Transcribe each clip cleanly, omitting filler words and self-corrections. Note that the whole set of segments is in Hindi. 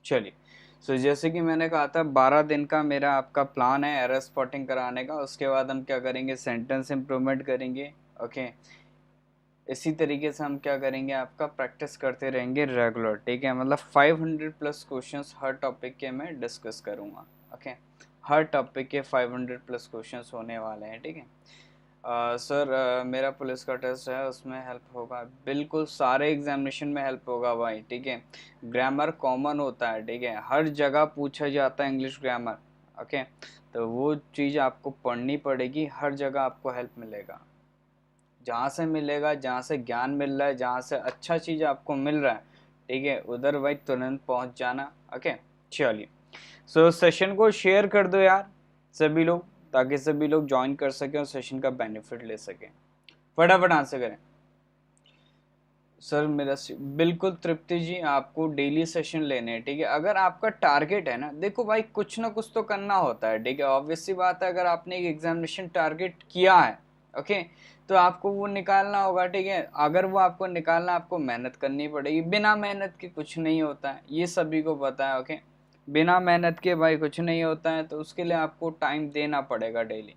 चलिए, सो जैसे कि मैंने कहा था 12 दिन का मेरा आपका प्लान है एरर स्पॉटिंग कराने का। उसके बाद हम क्या करेंगे, सेंटेंस इम्प्रूवमेंट करेंगे। ओके, इसी तरीके से हम क्या करेंगे, आपका प्रैक्टिस करते रहेंगे रेगुलर। ठीक है, मतलब 500 प्लस क्वेश्चंस हर टॉपिक के मैं डिस्कस करूँगा। ओके, हर टॉपिक के 500 प्लस क्वेश्चंस होने वाले हैं। ठीक है सर, मेरा पुलिस का टेस्ट है, उसमें हेल्प होगा? बिल्कुल, सारे एग्जामिनेशन में हेल्प होगा भाई। ठीक है, ग्रामर कॉमन होता है। ठीक है, हर जगह पूछा जाता है इंग्लिश ग्रामर। ओके, तो वो चीज़ आपको पढ़नी पड़ेगी, हर जगह आपको हेल्प मिलेगा। जहाँ से मिलेगा, जहाँ से ज्ञान मिल रहा है, जहाँ से अच्छा चीज़ आपको मिल रहा है, ठीक है, उधर भाई तुरंत पहुँच जाना। ओके, चलिए, सो सेशन को शेयर कर दो यार सभी लोग, ताकि सभी लोग ज्वाइन कर सकें और सेशन का बेनिफिट ले सकें। फटाफट आंसर करें। सर मेरा बिल्कुल तृप्ति जी, आपको डेली सेशन लेने हैं। ठीक है, अगर आपका टारगेट है ना, देखो भाई कुछ ना कुछ तो करना होता है। ठीक है, ऑब्वियस सी बात है, अगर आपने एक एग्जामिनेशन टारगेट किया है, ओके, तो आपको वो निकालना होगा। ठीक है, अगर वो आपको निकालना, आपको मेहनत करनी पड़ेगी। बिना मेहनत के कुछ नहीं होता है, ये सभी को पता है। ओके, बिना मेहनत के भाई कुछ नहीं होता है, तो उसके लिए आपको टाइम देना पड़ेगा डेली।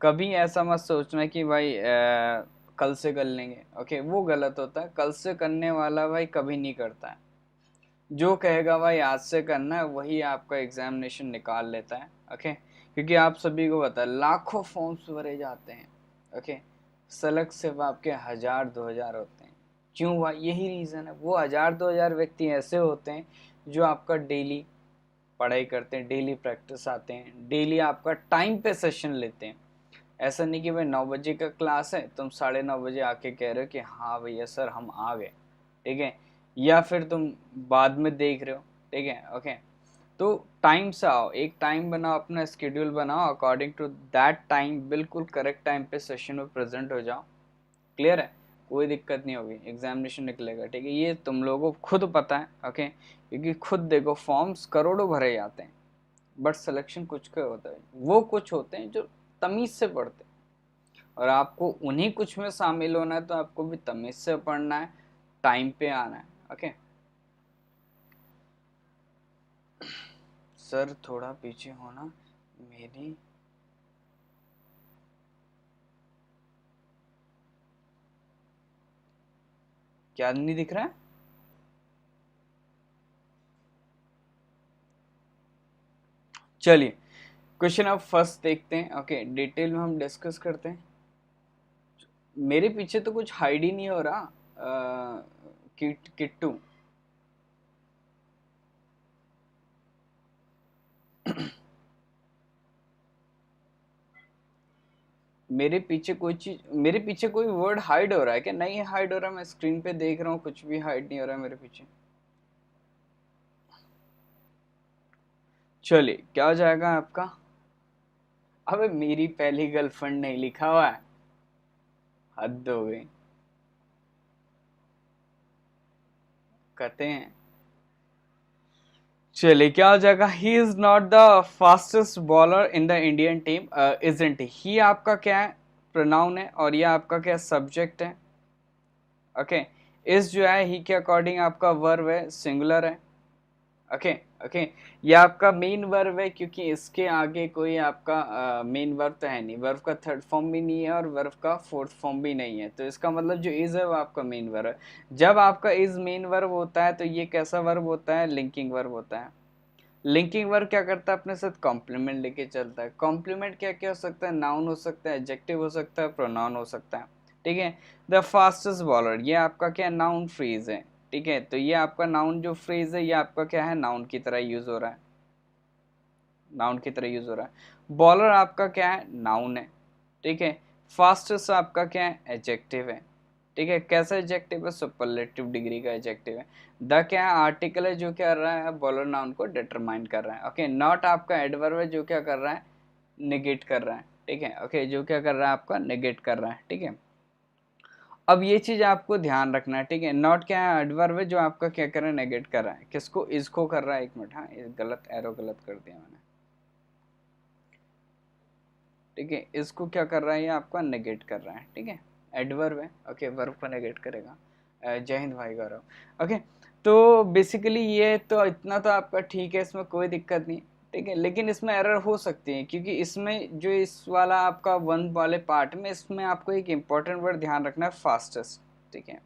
कभी ऐसा मत सोचना कि भाई कल से कर लेंगे। ओके, वो गलत होता है। कल से करने वाला भाई कभी नहीं करता है। जो कहेगा भाई आज से करना है, वही आपका एग्जामिनेशन निकाल लेता है। ओके, क्योंकि आप सभी को पता है लाखों फॉर्म्स भरे जाते हैं। ओके, सेलेक्ट सिर्फ आपके 1000-2000 होते हैं। क्यों भाई? यही रीज़न है, वो 1000-2000 व्यक्ति ऐसे होते हैं जो आपका डेली पढ़ाई करते हैं, डेली प्रैक्टिस आते हैं, डेली आपका टाइम पे सेशन लेते हैं। ऐसा नहीं कि भाई 9 बजे का क्लास है, तुम 9:30 बजे आके कह रहे हो कि हाँ भैया सर हम आ गए। ठीक है, या फिर तुम बाद में देख रहे हो। ठीक है, ओके, तो टाइम से आओ, एक टाइम बनाओ, अपना स्केड्यूल बनाओ, अकॉर्डिंग टू दैट टाइम बिल्कुल करेक्ट टाइम पे सेशन में प्रेजेंट हो जाओ। क्लियर है? कोई दिक्कत नहीं होगी, एग्जामिनेशन निकलेगा। ठीक है, ये तुम लोगों को खुद पता है। ओके, क्योंकि खुद देखो फॉर्म्स करोड़ों भरे जाते हैं, बट सिलेक्शन कुछ का होता है। वो कुछ होते हैं जो तमीज से पढ़ते हैं, और आपको उन्हीं कुछ में शामिल होना है, तो आपको भी तमीज से पढ़ना है, टाइम पे आना है। ओके सर, थोड़ा पीछे होना मेरी, क्या नहीं दिख रहा है? चलिए, क्वेश्चन अब फर्स्ट देखते हैं। ओके, डिटेल में हम डिस्कस करते हैं। मेरे पीछे तो कुछ हाइड ही नहीं हो रहा। किट्टू, मेरे पीछे कोई चीज, मेरे पीछे कोई वर्ड हाइड हो रहा है क्या? नहीं हाइड हो रहा, मैं स्क्रीन पे देख रहा हूँ, कुछ भी हाइड नहीं हो रहा है मेरे पीछे। चलिए, क्या हो जाएगा आपका? अबे मेरी पहली गर्लफ्रेंड नहीं लिखा हुआ है, हद हो गई। कहते हैं, चलिए क्या हो जाएगा? He is not the fastest bowler in the Indian team, isn't he आपका क्या है? प्रोनाउन है, और ये आपका क्या सब्जेक्ट है? ओके, इस जो है ही के अकॉर्डिंग आपका वर्ब है, सिंगुलर है। ओके, ओके, ये आपका मेन वर्ब है, क्योंकि इसके आगे कोई आपका मेन वर्ब तो है नहीं, वर्ब का थर्ड फॉर्म भी नहीं है और वर्ब का फोर्थ फॉर्म भी नहीं है, तो इसका मतलब जो इज है वो आपका मेन वर्ब है। जब आपका इज मेन वर्ब होता है, तो ये कैसा वर्ब होता है? लिंकिंग वर्ब होता है। लिंकिंग वर्ब क्या करता है? अपने साथ कॉम्प्लीमेंट लेके चलता है। कॉम्प्लीमेंट क्या क्या हो सकता है? नाउन हो सकता है, एडजेक्टिव हो सकता है, प्रोनाउन हो सकता है। ठीक है, द फास्टेस्ट बॉलर, ये आपका क्या नाउन फ्रेज है। ठीक है, तो ये आपका नाउन जो फ्रेज है, ये आपका क्या है? नाउन की तरह यूज हो रहा है, नाउन की तरह यूज हो रहा है। बॉलर आपका क्या है? नाउन है। ठीक है, फास्टेस्ट आपका क्या है? एडजेक्टिव है। ठीक है, कैसा एडजेक्टिव है? सुपरलेटिव डिग्री का एडजेक्टिव है। द क्या है? आर्टिकल है, जो क्या कर रहा है? बॉलर नाउन को डिटरमाइन कर रहा है। ओके, नॉट आपका एडवर्ब है, जो क्या कर रहा है? निगेट कर रहा है। ठीक है, ओके, जो क्या कर रहा है? आपका निगेट कर रहा है। ठीक है, अब ये चीज आपको ध्यान रखना है। ठीक है, नॉट क्या है? एडवर्ब है, जो आपका क्या कर रहा है? नेगेट कर रहा है। किसको? इसको कर रहा है। एक मिनट, हाँ, ये गलत एरो गलत कर दिया मैंने। ठीक है, इसको क्या कर रहा है? ये आपका नेगेट कर रहा है। ठीक है, एडवर्ब है। ओके, वर्ब को नेगेट करेगा। जय हिंद भाई गौरव। ओके, तो बेसिकली ये तो इतना तो आपका ठीक है, इसमें कोई दिक्कत नहीं, ठीक है। लेकिन इसमें एरर हो सकती है, क्योंकि इसमें जो इस वाला आपका वन वाले पार्ट में, इसमें आपको एक इम्पॉर्टेंट वर्ड ध्यान रखना है, फास्टेस्ट, ठीक है।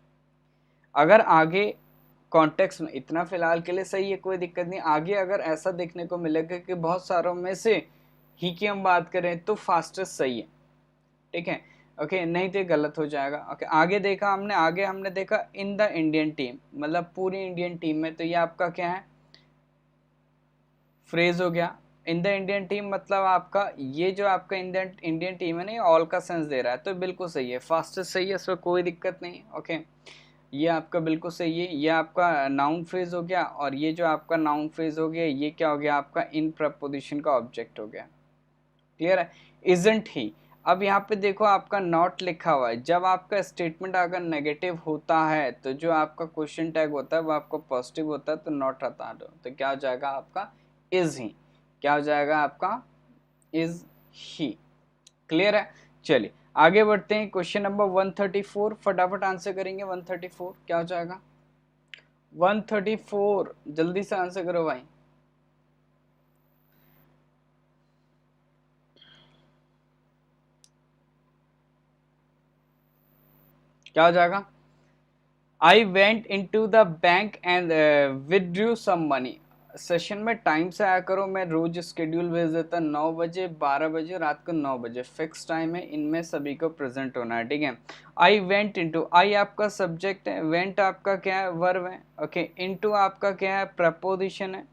अगर आगे कॉन्टेक्स्ट में इतना फिलहाल के लिए सही है, कोई दिक्कत नहीं। आगे अगर ऐसा देखने को मिलेगा कि बहुत सारों में से ही की हम बात करें तो फास्टेस्ट सही है, ठीक है, ओके, नहीं तो गलत हो जाएगा। ओके, आगे देखा हमने, आगे हमने देखा इन द इंडियन टीम, मतलब पूरी इंडियन टीम में, तो ये आपका क्या है, फ्रेज हो गया। इन द इंडियन टीम मतलब आपका ये जो आपका इंडियन टीम है ना, ये ऑल का सेंस दे रहा है, तो बिल्कुल सही है, फास्टेस्ट सही है, इसमें कोई दिक्कत नहीं। ओके, ये आपका बिल्कुल सही है। ये आपका नाउन फ्रेज हो गया, और ये जो आपका नाउन फ्रेज हो गया, ये क्या हो गया आपका इन प्रपोजिशन का ऑब्जेक्ट हो गया। क्लियर है, इजंट ही। अब यहाँ पे देखो आपका नॉट लिखा हुआ है, जब आपका स्टेटमेंट अगर नेगेटिव होता है तो जो आपका क्वेश्चन टैग होता है वो आपको पॉजिटिव होता है, तो नॉट हटा दो, तो क्या हो जाएगा आपका इज ही, क्या हो जाएगा आपका इज ही। क्लियर है, चलिए आगे बढ़ते हैं। क्वेश्चन नंबर 134 फटाफट आंसर करेंगे। 134 क्या हो जाएगा, 134 जल्दी से आंसर करो भाई। क्या हो जाएगा, I went into the bank and withdrew some money. Session में टाइम से आया करो, मैं रोज स्केड्यूल भेज देता, 9 बजे, 12 बजे, रात को 9 बजे, फिक्स टाइम है, इनमें सभी को प्रेजेंट होना है, ठीक है। आई वेंट इनटू, आई आपका सब्जेक्ट है, वेंट आपका क्या है, वर्ब है, ओके। इनटू आपका क्या है, प्रपोजिशन है,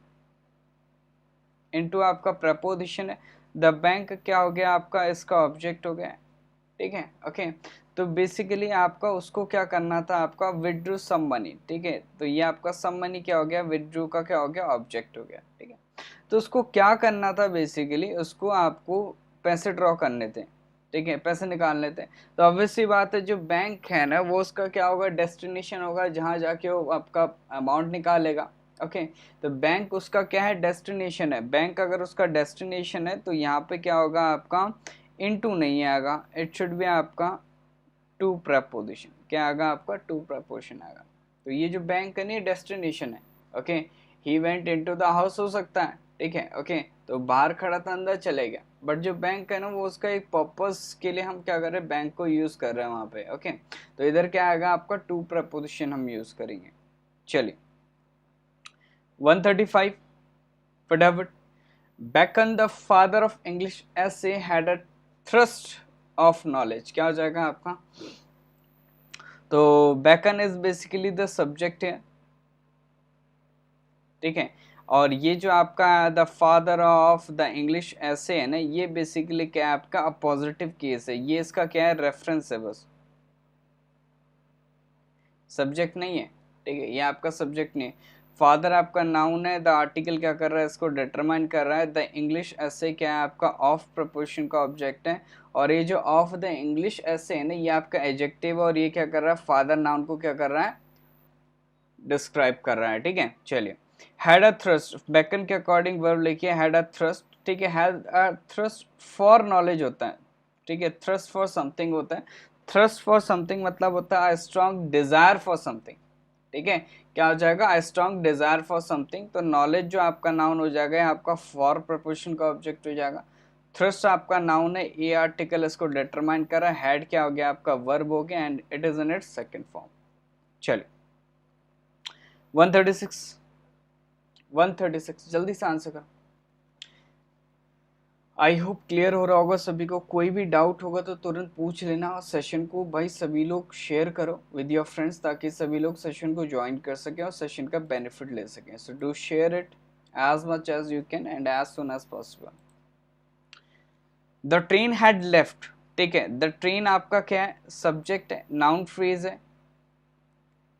इनटू आपका प्रपोजिशन है। द बैंक क्या हो गया आपका, इसका ऑब्जेक्ट हो गया, ठीक है, ओके। तो बेसिकली आपका उसको क्या करना था, आपका विड्रू सम मनी, ठीक है। तो ये आपका सम मनी क्या हो गया, विड्रू का क्या हो गया, ऑब्जेक्ट हो गया, ठीक है। तो उसको क्या करना था, बेसिकली उसको आपको पैसे ड्रॉ करने थे, ठीक है, पैसे निकालने थे। तो ऑब्वियसली बात है, जो बैंक है ना वो उसका क्या होगा, डेस्टिनेशन होगा, जहाँ जाके वो आपका अमाउंट निकालेगा, ओके। तो बैंक उसका क्या है, डेस्टिनेशन है। बैंक अगर उसका डेस्टिनेशन है तो यहाँ पे क्या होगा आपका, इनटू नहीं आएगा, इट शुड बी आपका टू प्रपोजिशन, क्या आएगा आपका, टू प्रपोजिशन आएगा। तो ये जो बैंक है ना, डेस्टिनेशन है, okay. He went into the house हो सकता है, ठीक है, ओके। तो बाहर खड़ा था, अंदर चले गया, बट जो बैंक है ना वो उसका एक पर्पस के लिए हम क्या कर रहे हैं, बैंक को यूज कर रहे हैं वहां पे, ओके। तो इधर क्या आएगा आपका, टू प्रपोजिशन हम यूज करेंगे। चलिए 135 फटाफट। Bacon, the father of English essay, had a thirst of knowledge, क्या हो जाएगा आपका, तो Bacon is basically the subject है, ठीक है। और ये जो आपका the father of the English ऐसे है ना, ये बेसिकली क्या है आपका पॉजिटिव केस है, ये इसका क्या है, रेफरेंस है, बस सब्जेक्ट नहीं है, ठीक है, ये आपका सब्जेक्ट नहीं है। फादर आपका नाउन है, द आर्टिकल क्या कर रहा है, इसको डिटरमाइन कर रहा है। द इंग्लिश ऐसे क्या है आपका ऑफ प्रपोजिशन का ऑब्जेक्ट है, और ये जो ऑफ द इंग्लिश ऐसे है ना, ये आपका एडजेक्टिव, और ये क्या कर रहा है, फादर नाउन को क्या कर रहा है, डिस्क्राइब कर रहा है, ठीक है। चलिए हैड अ थ्रस्ट, बेकन के अकॉर्डिंग वर्ब लिखिए, हैड अ थ्रस्ट, ठीक है। Had a thrust for knowledge होता है, ठीक है, थ्रस्ट फॉर समथिंग होता है। थ्रस्ट फॉर समथिंग मतलब होता है स्ट्रॉन्ग डिजायर फॉर समथिंग, ठीक है। क्या हो जाएगा, स्ट्रॉन्ग डिजायर फॉर समथिंग। तो नॉलेज जो आपका नाउन हो जाएगा, आपका फॉर प्रपोजिशन का ऑब्जेक्ट हो जाएगा। थ्रस्ट आपका नाउन है, ए आर्टिकल इसको डिटरमाइन कर रहा है। हैड क्या हो गया आपका, वर्ब हो गया, and it is in its second form. चलिए 136 136 जल्दी से आंसर करो। आई होप क्लियर हो रहा होगा सभी को। कोई भी डाउट होगा तो तुरंत पूछ लेना, और सेशन को भाई सभी लोग शेयर करो विद योर फ्रेंड्स, ताकि सभी लोग सेशन को ज्वाइन कर सकें और सेशन का बेनिफिट ले सकें। So do share it as much as you can and as soon as possible. The train had left, ठीक है। द ट्रेन आपका क्या है, सब्जेक्ट है, नाउन फ्रेज है,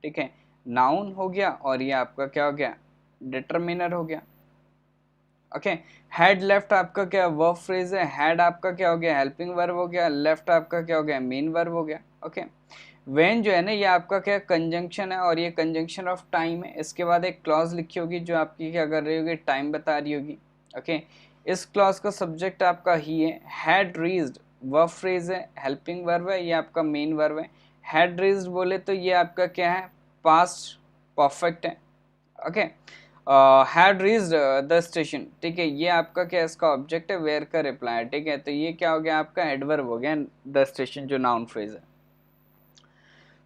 ठीक है, नाउन हो गया, और ये आपका क्या हो गया, डिटरमिनर हो गया, ओके। हैड लेफ्ट आपका क्या वर्ब फ्रेज है, हैड आपका क्या हो गया, हेल्पिंग वर्ब हो गया, लेफ्ट आपका क्या हो गया, मेन वर्ब हो गया, ओके। व्हेन जो है ना, ये आपका क्या कंजंक्शन है, और ये कंजंक्शन ऑफ टाइम है। इसके बाद एक क्लॉज लिखी होगी जो आपकी क्या कर रही होगी, टाइम बता रही होगी, ओके। इस क्लॉज का सब्जेक्ट आपका ही है। हैड रीज्ड वर्ब फ्रेज है, हेल्पिंग वर्ब है, ये आपका मेन वर्ब है। हैड रीज्ड बोले तो ये आपका क्या है, पास्ट परफेक्ट है, okay, had reached the station, ठीक है, ये आपका क्या इसका ऑब्जेक्ट है, वेयर का रिप्लाई, ठीक है, तो ये क्या हो गया आपका एडवर्ब हो गया द स्टेशन जो नाउन फ्रेज है।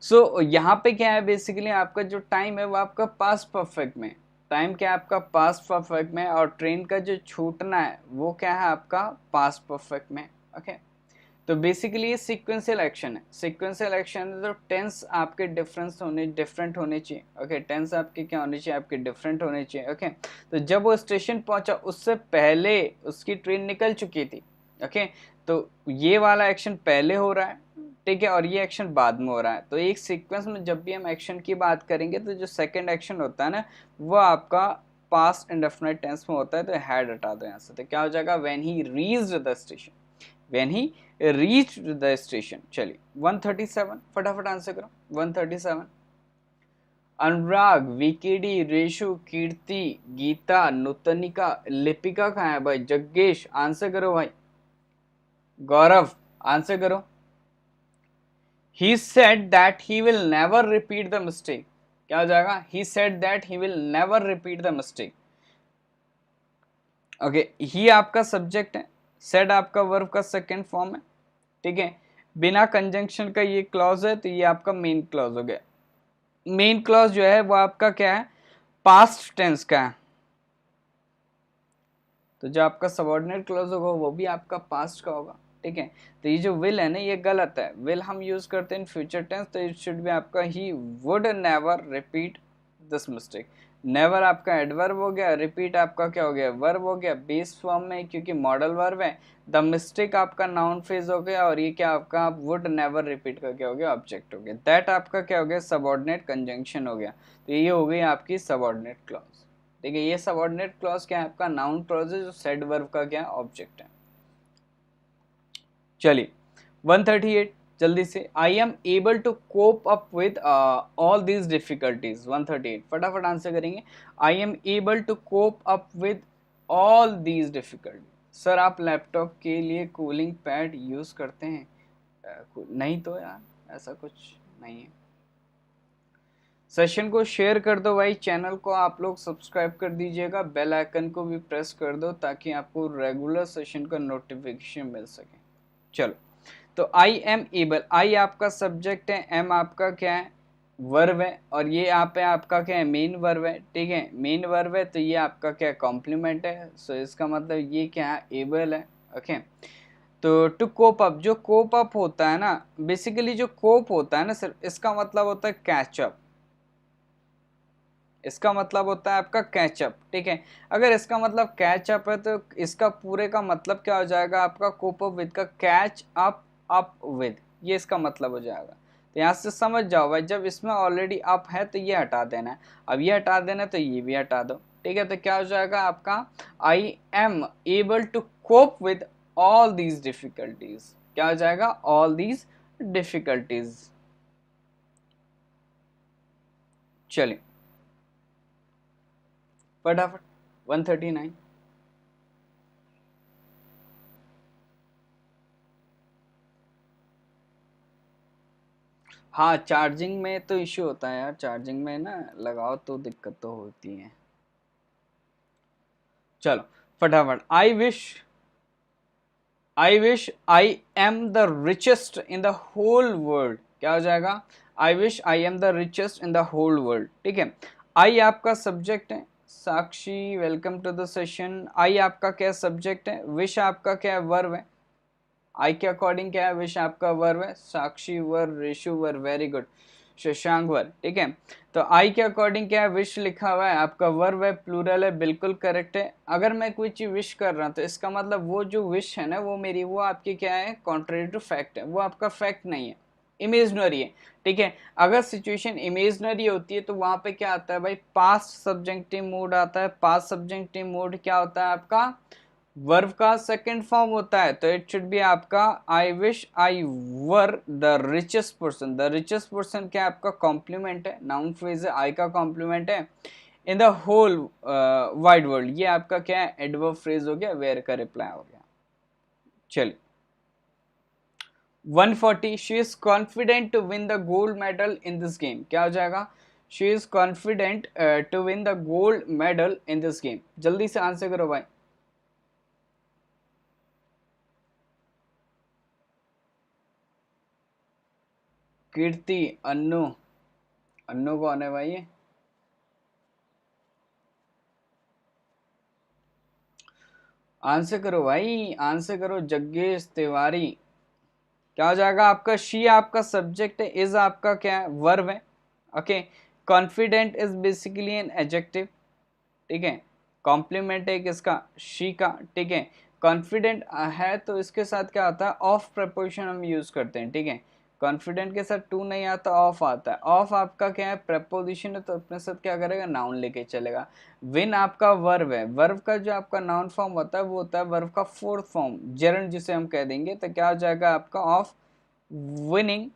सो यहाँ पे क्या है बेसिकली आपका जो टाइम है वो आपका पास्ट परफेक्ट में, टाइम क्या है आपका पास्ट परफेक्ट में, और ट्रेन का जो छूटना है वो क्या है आपका पास्ट परफेक्ट में। ओके, तो बेसिकली ये सीक्वेंशियल एक्शन है, सीक्वेंशियल एक्शन है, तो टेंस आपके डिफरेंट होने चाहिए। ओके, टेंस आपके क्या होने चाहिए, आपके डिफरेंट होने चाहिए। ओके, तो जब वो स्टेशन पहुंचा उससे पहले उसकी ट्रेन निकल चुकी थी। ओके, तो ये वाला एक्शन पहले हो रहा है, ठीक है, और ये एक्शन बाद में हो रहा है। तो एक सीक्वेंस में जब भी हम एक्शन की बात करेंगे तो जो सेकंड एक्शन होता है ना वो आपका पास्ट इंडेफिनिट टेंस में होता है, तो हैड हटा दो यहाँ से, तो क्या हो जाएगा when he reached the station, when he reached the station। चलिए 137 फटाफट आंसर करो 137। अनुराग, विकेडी, रेशु, कीर्ति, गीता, नूतनिका, लिपिका कहाँ है भाई, जग्गेश आंसर करो भाई, गौरव आंसर करो। he said that he will never repeat the mistake, क्या हो जाएगा, he said that he will never repeat the mistake। Okay, he आपका सब्जेक्ट है, सेड आपका वर्ब का सेकंड फॉर्म है, ठीक है, बिना कंजंक्शन का ये क्लॉज है, तो ये आपका मेन क्लॉज हो गया। मेन क्लॉज जो है वो आपका क्या है, पास्ट टेंस का है, तो जो आपका सबऑर्डिनेट क्लॉज होगा वो भी आपका पास्ट का होगा, ठीक है। तो ये जो विल है ना ये गलत है, विल हम यूज करते हैं इन फ्यूचर टेंस, तो इट शुड बी आपका he would never repeat this mistake. Never आपका एडवर्ब हो गया, रिपीट आपका क्या हो गया, वर्ब हो गया बेस फॉर्म में क्योंकि मॉडल वर्ब है। द मिस्टेक आपका नाउन फेज हो गया, और ये क्या आपका वुड नेवर रिपीट का क्या हो गया, ऑब्जेक्ट हो गया। दैट आपका क्या हो गया, सबऑर्डिनेट कंजंक्शन हो गया, तो ये हो गई आपकी सबऑर्डिनेट क्लॉज, ठीक है। ये सबऑर्डिनेट क्लॉज क्या है आपका नाउन क्लॉज है जो सेड वर्ब का क्या ऑब्जेक्ट है। चलिए 138 जल्दी से, I am able to cope up with all these difficulties, 138 फटाफट आंसर करेंगे। I am able to cope up with all these difficulty. Sir आप लैपटॉप के लिए कूलिंग पैड यूज करते हैं? नहीं तो यार ऐसा कुछ नहीं है। सेशन को शेयर कर दो भाई, चैनल को आप लोग सब्सक्राइब कर दीजिएगा, बेल आइकन को भी प्रेस कर दो ताकि आपको रेगुलर सेशन का नोटिफिकेशन मिल सके। चलो, तो आई एम एबल, आई आपका सब्जेक्ट है, एम आपका क्या है, वर्ब है, और ये यहाँ पे आपका क्या है, मेन वर्ब है, ठीक है, मेन वर्ब है, तो ये आपका क्या कॉम्प्लीमेंट है। सो इसका मतलब ये क्या है, एबल है। ओके, तो टू कोप अप, जो कोप अप होता है ना, बेसिकली जो कोप होता है ना सिर्फ इसका मतलब होता है कैचअप, इसका मतलब होता है आपका कैचअप, ठीक है। अगर इसका मतलब कैचअप है तो इसका पूरे का मतलब क्या हो जाएगा आपका, कोप अप विद का कैच अप अप विद, ये इसका मतलब हो जाएगा। तो यहाँ से समझ जाओ भाई, जब इसमें ऑलरेडी अप है तो ये हटा देना है, अब ये हटा देना है तो ये भी हटा दो, ठीक है। तो क्या हो जाएगा आपका, I am able to cope with all these difficulties, क्या हो जाएगा, ऑल दीज डिफिकल्टीज। चलिए फटाफट 139। हाँ, चार्जिंग में तो इश्यू होता है यार, चार्जिंग में ना लगाओ तो दिक्कत तो होती है। चलो फटाफट, I wish I am the richest in the whole world, क्या हो जाएगा, I wish I am the richest in the whole world, ठीक है। आई आपका सब्जेक्ट है, Sakshi welcome to the session. I आपका क्या सब्जेक्ट है, विश आपका क्या वर्ब है, आई के अकॉर्डिंग क्या है, विश आपका वर्ब है, Sakshi verb, Reshu verb, very good, Shashank verb, ठीक है। तो आई के अकॉर्डिंग क्या है, विश लिखा हुआ है, आपका वर्ब है, प्लूरल है, बिल्कुल करेक्ट है। अगर मैं कोई चीज विश कर रहा हूँ तो इसका मतलब वो जो विश है ना वो मेरी, वो आपकी क्या है, कॉन्ट्रेरी टू फैक्ट है, वो आपका फैक्ट नहीं है, इमेजनरी है, ठीक है। अगर सिचुएशन इमेजनरी होती है तो वहां पे क्या आता है भाई, पास्ट सब्जेक्टिव मूड आता है। पास्ट सब्जेक्टिव मूड क्या होता है आपका, वर्ब का सेकंड फॉर्म होता है, तो इट शुड बी आपका आई wish I were the richest person. The richest person क्या आपका कॉम्प्लीमेंट है, नाउन फ्रेज है, आई का कॉम्प्लीमेंट है, in the whole wide world, ये आपका क्या है, एडवर्ब फ्रेज हो गया, वेयर का रिप्लाई हो गया। चलिए 140, she is confident to win the gold medal in this game, क्या हो जाएगा, she is confident to win the gold medal in this game. जल्दी से आंसर करो भाई। कीर्ति, अन्नू, अन्नू कौन है भाई ये? आंसर करो भाई, आंसर करो। जग्गेश तिवारी। क्या हो जाएगा आपका? शी आपका सब्जेक्ट है, इज आपका क्या है? वर्ब है। Okay, confident is basically an adjective, ठीक है। कॉम्प्लीमेंट है किसका? शी का, ठीक है। कॉन्फिडेंट है तो इसके साथ क्या आता है? ऑफ प्रपोजिशन हम यूज करते हैं, ठीक है। कॉन्फिडेंट के साथ टू नहीं आता, ऑफ आता है। ऑफ आपका क्या है? प्रपोजिशन है, तो अपने साथ क्या करेगा? नाउन लेके चलेगा। विन आपका वर्ब है। वर्ब का जो आपका नाउन फॉर्म होता है वो होता है वर्ब का फोर्थ फॉर्म, जेरंड जिसे हम कह देंगे। तो क्या हो जाएगा आपका? Of winning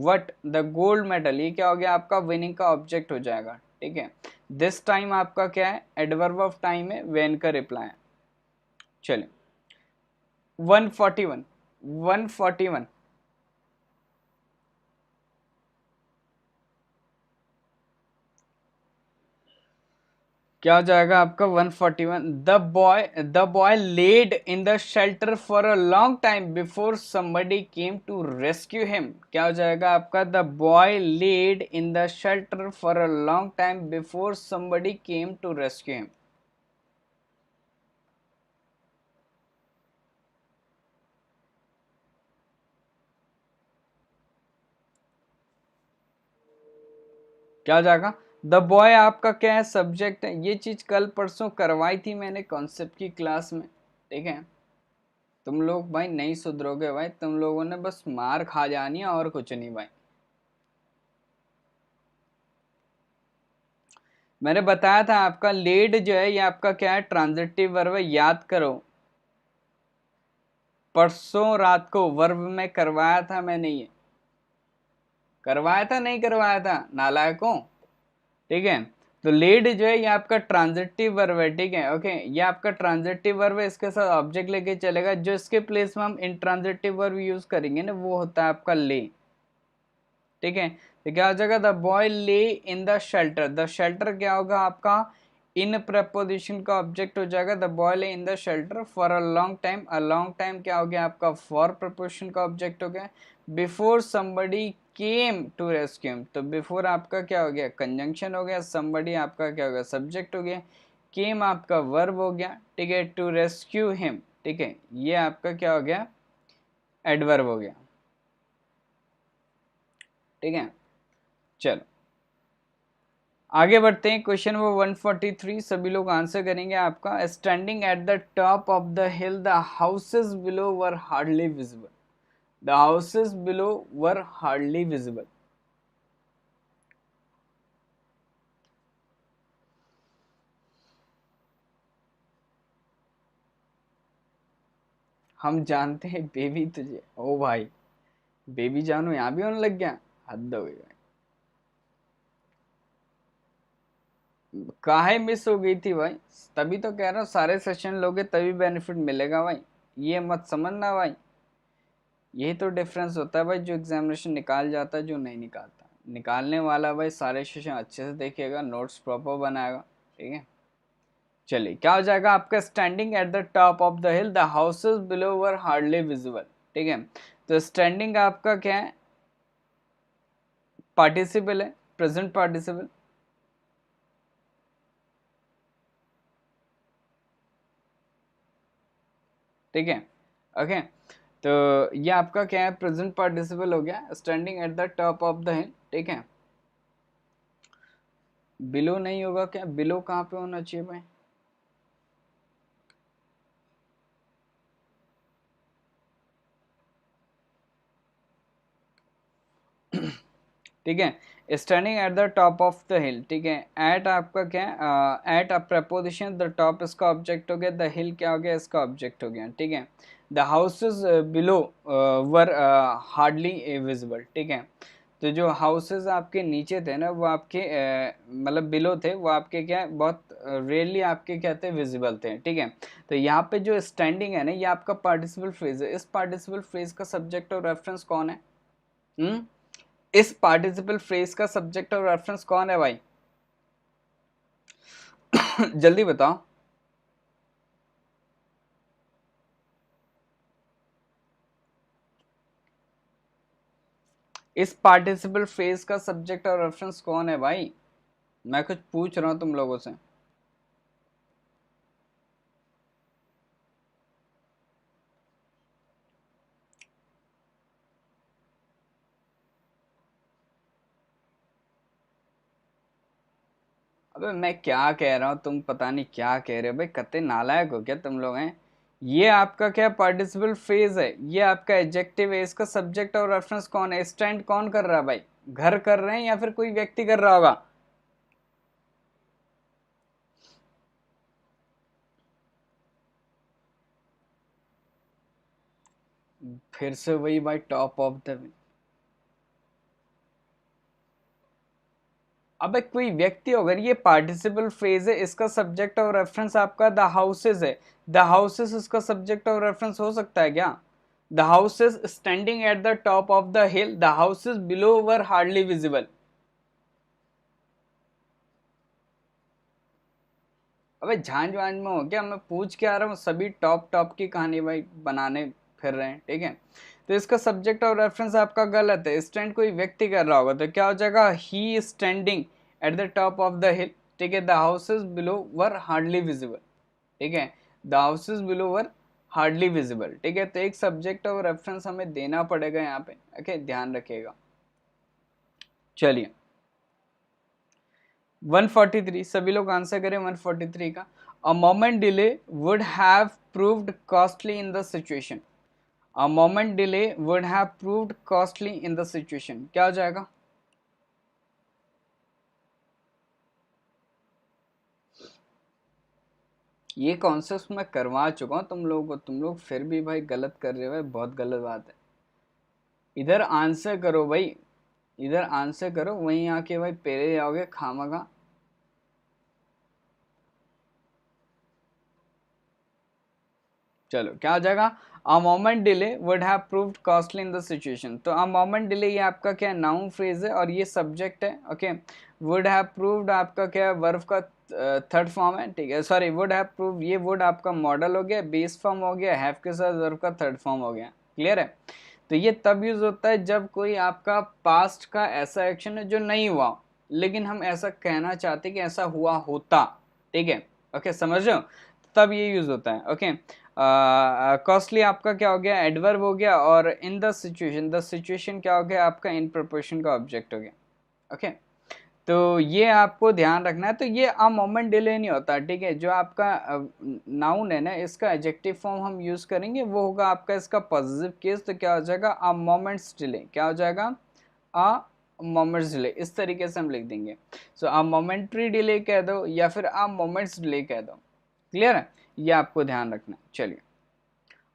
what the gold medal. ये क्या हो गया आपका? विनिंग का ऑब्जेक्ट हो जाएगा, ठीक है। दिस टाइम आपका क्या है? एडवर्ब ऑफ टाइम है, वेन का रिप्लाई है। चलिए 141, 141। क्या हो जाएगा आपका? 141। The boy laid in the shelter for a long time before somebody came to rescue him. क्या हो जाएगा आपका? The boy laid in the shelter for a long time before somebody came to rescue him. क्या हो जाएगा? द बॉय आपका क्या है? सब्जेक्ट है। ये चीज कल परसों करवाई थी मैंने कॉन्सेप्ट की क्लास में, ठीक है। तुम लोग भाई नहीं सुधरोगे भाई, तुम लोगों ने बस मार खा जानी है और कुछ नहीं भाई। मैंने बताया था आपका लेड जो है ये आपका क्या है? ट्रांजिटिव वर्ब है, याद करो। परसों रात को वर्ब में करवाया था मैंने, ये करवाया था नहीं करवाया था नालायकों, ठीक है। तो लेड जो है ये आपका ट्रांजिटिव वर्ब है, ठीक है। ओके, ये आपका ट्रांजिटिव वर्ब है, इसके साथ ऑब्जेक्ट लेके चलेगा। जो इसके प्लेस में हम इंट्रांजिटिव वर्ब यूज करेंगे ना वो होता है आपका ले, ठीक है। तो क्या हो जाएगा? द बॉय ले इन द शेल्टर। द शेल्टर क्या होगा आपका? इन प्रपोजिशन का ऑब्जेक्ट हो जाएगा। द बॉय ले इन the shelter for a long time. A long time क्या हो गया आपका? फॉर प्रपोजिशन का ऑब्जेक्ट हो गया। Before somebody came to rescue him. तो बिफोर आपका क्या हो गया? कंजंक्शन हो गया। समबडी आपका क्या हो गया? सब्जेक्ट हो गया। केम आपका वर्ब हो गया, ठीक है। टू रेस्क्यू हिम, ठीक है, ये आपका क्या हो गया? एडवर्ब हो गया, ठीक है। चलो आगे बढ़ते हैं। क्वेश्चन नंबर 143 सभी लोग आंसर करेंगे आपका। Standing at the top of the hill the houses below were hardly visible. The houses below were hardly visible. हम जानते हैं बेबी तुझे। ओ भाई, बेबी जानू यहाँ भी होने लग गया, हद हो गई भाई। काहे मिस हो गई थी भाई? तभी तो कह रहा हूँ सारे सेशन लोगे तभी बेनिफिट मिलेगा भाई, ये मत समझना भाई। यही तो डिफरेंस होता है भाई, जो एग्जामिनेशन निकाल जाता है जो नहीं निकालता। निकालने वाला भाई सारे सेशन अच्छे से देखेगा, नोट्स प्रॉपर बनाएगा, ठीक है। चलिए क्या हो जाएगा आपका? Standing at the top of the hill the houses below were hardly visible, ठीक है। तो स्टैंडिंग आपका क्या है? पार्टिसिपल है, प्रेजेंट पार्टिसिपल, ठीक है। ओके, तो ये आपका क्या है? प्रेजेंट पार्टिसिपल हो गया। Standing at the top of the hill, ठीक है। बिलो नहीं होगा क्या? बिलो कहाँ पे होना चाहिए भाई? ठीक है। Standing at the top of the hill, ठीक है। एट आपका क्या है? At a preposition, the top इसका ऑब्जेक्ट हो गया, द हिल क्या हो गया? इसका ऑब्जेक्ट हो गया, ठीक है। The houses below were hardly visible, ठीक है। तो जो हाउसेस आपके नीचे थे ना वो आपके मतलब बिलो थे, वो आपके क्या है? बहुत रेयरली आपके क्या थे? विजिबल थे, ठीक है। तो यहाँ पे जो स्टैंडिंग है ना ये आपका पार्टिसिपल फ्रेज है। इस पार्टिसिपल फ्रेज का सब्जेक्ट और रेफरेंस कौन है? इस पार्टिसिपल फ्रेज का सब्जेक्ट और रेफरेंस कौन है भाई? जल्दी बताओ। इस पार्टिसिपल फ्रेज का सब्जेक्ट और रेफरेंस कौन है भाई? मैं कुछ पूछ रहा हूं तुम लोगों से। अबे मैं क्या कह रहा हूँ, तुम पता नहीं क्या कह रहे हो भाई, कत्ते नालायक हो क्या तुम लोग हैं? ये आपका क्या पार्टिसिपल फ्रेज है, ये आपका एडजेक्टिव है, इसका सब्जेक्ट और रेफरेंस कौन है? स्टैंड कौन कर रहा है भाई? घर कर रहे हैं या फिर कोई व्यक्ति कर रहा होगा? फिर से वही भाई, टॉप ऑफ द। अबे कोई व्यक्ति, अगर ये पार्टिसिपल फ्रेज है, इसका सब्जेक्ट और रेफरेंस आपका द हाउसेस है। द हाउसेस इसका सब्जेक्ट और रेफरेंस हो सकता है क्या? The houses standing at the top of the hill, the houses below were hardly visible. अबे झांझ वांझ में हो क्या? मैं पूछ के आ रहा हूँ, सभी टॉप टॉप की कहानी भाई बनाने फिर रहे हैं, ठीक है? तो इसका सब्जेक्ट और रेफरेंस आपका गलत है। स्टैंड कोई व्यक्ति कर रहा होगा, तो क्या हो जाएगा? He standing at the top of the hill, ठीक है। The houses below were hardly visible, ठीक है। The houses below were hardly visible, ठीक है। तो एक सब्जेक्ट और रेफरेंस हमें देना पड़ेगा यहाँ पे, ओके, ध्यान रखिएगा। चलिए 143, सभी लोग आंसर करें 143 का। A moment delay would have proved costly in the situation. A moment delay would have proved costly in the situation, क्या हो जाएगा? ये कॉन्सेप्ट मैं करवा चुका हूँ तुम लोगों को, तुम लोग फिर भी भाई गलत कर रहे हो भाई, बहुत गलत बात है। इधर आंसर करो भाई, इधर आंसर करो, वहीं आके भाई पेरे जाओगे खामगा। चलो क्या हो जाएगा? A moment delay would have proved costly in the situation. तो अ मोमेंट डिले ये आपका क्या नाउन फ्रेज है और ये सब्जेक्ट है, ओके। वुड हैव प्रूव्ड आपका क्या वर्ब का थर्ड फॉर्म है, ठीक है। सॉरी, वुड हैव प्रूव्ड, ये वुड आपका मॉडल हो गया, बेस फॉर्म हो गया, हैव के साथ वर्ब का थर्ड फॉर्म हो गया। क्लियर है? तो ये तब यूज होता है जब कोई आपका पास्ट का ऐसा एक्शन है जो नहीं हुआ, लेकिन हम ऐसा कहना चाहते कि ऐसा हुआ होता, ठीक है। ओके, समझ रहे हो? तब ये यूज होता है, ओके। कॉस्टली आपका क्या हो गया? एडवर्ब हो गया। और in the situation, the situation क्या हो गया आपका? इन प्रोपोर्शन का ऑब्जेक्ट हो गया, ओके। तो ये आपको ध्यान रखना है। तो ये अ मोमेंट डिले नहीं होता, ठीक है। जो आपका नाउन है ना, इसका एडजेक्टिव फॉर्म हम यूज करेंगे, वो होगा आपका इसका पॉजिटिव केस। तो क्या हो जाएगा? अ मोमेंट्स डिले, क्या हो जाएगा? अ मोमेंट्स डिले, इस तरीके से हम लिख देंगे। सो अ मोमेंट्री डिले कह दो या फिर अ मोमेंट्स डिले कह दो। क्लियर है? ये आपको ध्यान रखना है। चलिए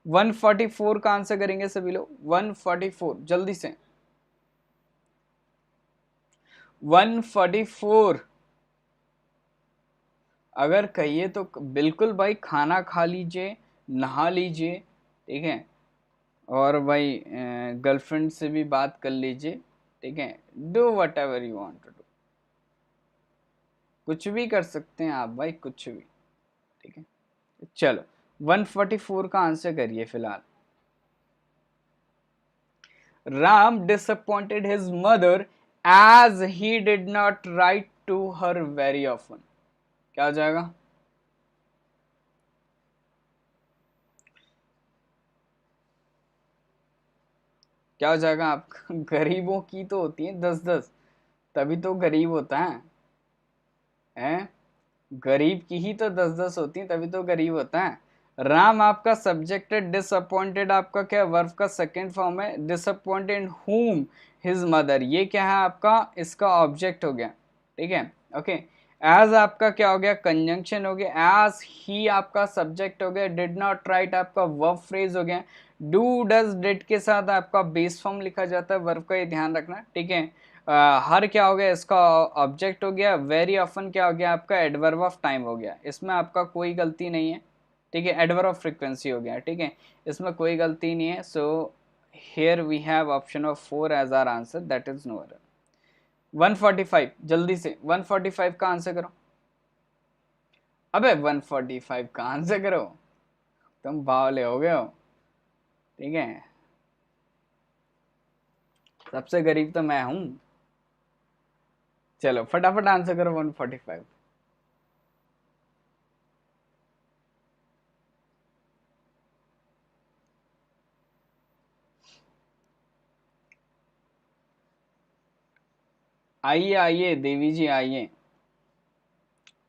144 का आंसर करेंगे सभी लोग। 144 जल्दी से। 144 अगर कहिए तो बिल्कुल भाई, खाना खा लीजिए, नहा लीजिए, ठीक है। और भाई गर्लफ्रेंड से भी बात कर लीजिए, ठीक है। Do whatever you want to do, कुछ भी कर सकते हैं आप भाई, कुछ भी, ठीक है। चलो 144 का आंसर करिए फिलहाल। Ram disappointed his mother as he did not write to her very often, क्या हो जाएगा? क्या हो जाएगा आपका? गरीबों की तो होती है 10-10, तभी तो गरीब होता है, हैं? गरीब की ही तो 10-10 होती है, तभी तो गरीब होता है। राम आपका सब्जेक्ट है, डिसअपॉइंटेड आपका क्या वर्ब का सेकेंड फॉर्म है। डिसअपॉइंटेड हुम, हिज मदर, ये क्या है आपका? इसका ऑब्जेक्ट हो गया, ठीक है, ओके। एज आपका क्या हो गया? कंजंक्शन हो गया। एज ही आपका सब्जेक्ट हो गया। डिड नॉट राइट आपका वर्ब फ्रेज हो गया। डू डज डिड के साथ आपका बेस फॉर्म लिखा जाता है वर्ब का, ये ध्यान रखना, ठीक है। हर क्या हो गया? इसका ऑब्जेक्ट हो गया। वेरी ऑफन क्या हो गया आपका? एडवर्ब ऑफ टाइम हो गया, इसमें आपका कोई गलती नहीं है, ठीक है। एडवर्ब ऑफ फ्रीक्वेंसी हो गया, ठीक है, इसमें कोई गलती नहीं है। सो here we have option of 4 as our answer, that is no error. 145 जल्दी से 145 का आंसर करो। अबे 145 का आंसर करो, तुम बावले हो गए हो, ठीक है। सबसे गरीब तो मैं हूं। चलो फटाफट आंसर करो 145। आइए आइए देवी जी आइए।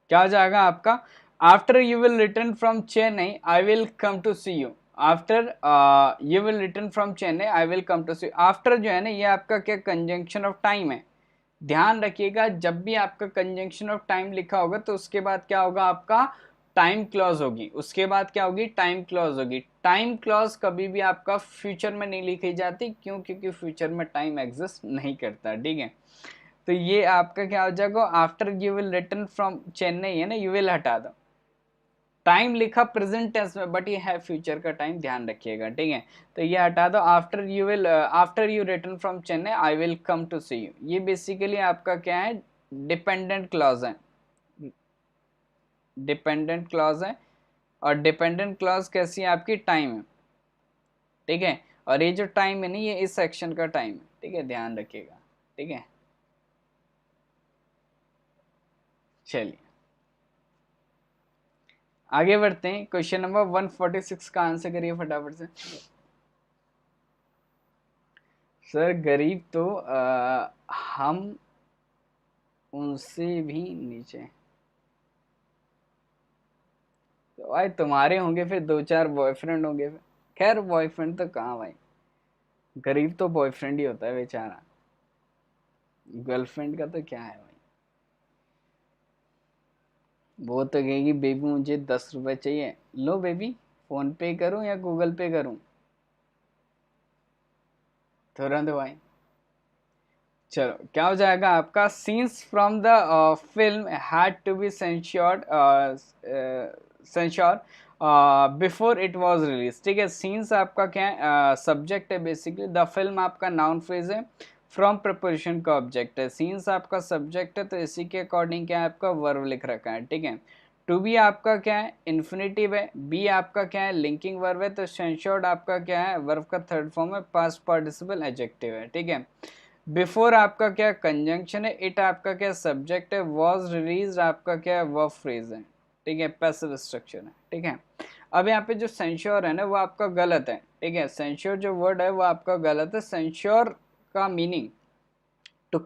क्या हो जाएगा आपका? After you will return from Chennai I will come to see you. After you will return from Chennai I will come to see. After जो है ना, ये आपका क्या कंजंक्शन ऑफ टाइम है। ध्यान रखिएगा, जब भी आपका कंजंक्शन ऑफ टाइम लिखा होगा तो उसके बाद क्या होगा आपका? टाइम क्लॉज होगी। उसके बाद क्या होगी? टाइम क्लॉज होगी। टाइम क्लॉज कभी भी आपका फ्यूचर में नहीं लिखी जाती, क्यों? क्योंकि फ्यूचर में टाइम एग्जिस्ट नहीं करता, ठीक है। तो ये आपका क्या हो जाएगा? After you will return from Chennai है ना, यू विल हटा दो। टाइम लिखा प्रेजेंट टेंस में, बट ये है फ्यूचर का टाइम, ध्यान रखिएगा, ठीक है। तो ये हटा दो। After you return from Chennai I will come to see you. ये बेसिकली आपका क्या है? डिपेंडेंट क्लॉज है। डिपेंडेंट क्लॉज है, और डिपेंडेंट क्लॉज कैसी है? आपकी टाइम है, ठीक है। और ये जो टाइम है ना, ये इस सेक्शन का टाइम है, ठीक है, ध्यान रखिएगा, ठीक है। चलिए आगे बढ़ते हैं। क्वेश्चन नंबर 146 का आंसर करिए फटाफट से। सर गरीब तो हम उनसे भी नीचे। तो भाई तुम्हारे होंगे फिर 2-4 बॉयफ्रेंड होंगे फिर। खैर बॉयफ्रेंड तो कहाँ भाई, गरीब तो बॉयफ्रेंड ही होता है बेचारा, गर्लफ्रेंड का तो क्या है भाई। वो तो कहेगी बेबी मुझे 10 रुपए चाहिए, लो बेबी फोन पे करूं या गूगल पे करूं, तुरंत भाई। चलो क्या हो जाएगा आपका? Scenes from the film had to be censure before it was release, ठीक है। सीन्स आपका क्या है? सब्जेक्ट है बेसिकली। द फिल्म आपका नाउन फ्रेज है। फ्रॉम प्रपोजिशन का ऑब्जेक्ट है। सीन्स आपका सब्जेक्ट है, तो इसी के अकॉर्डिंग क्या है आपका? वर्ब लिख रखा है, ठीक है। टू बी आपका क्या है? इन्फिनेटिव है। बी आपका क्या है? लिंकिंग वर्ब है। तो सेंश्योर्ड आपका क्या है? वर्ब का थर्ड फॉर्म है, पास्ट पार्टिसिपल एडजेक्टिव है, ठीक है। बिफोर आपका क्या? कंजंक्शन है। इट आपका क्या? सब्जेक्ट है। वॉज रिलीज आपका क्या है? वर्ब फ्रेज है, ठीक है, पैसिव स्ट्रक्चर है, ठीक है। अब यहाँ पे जो सेंश्योर है ना, वो आपका गलत है, ठीक है। सेंश्योर जो वर्ड है वो आपका गलत है। सेंश्योर का मीनिंग टू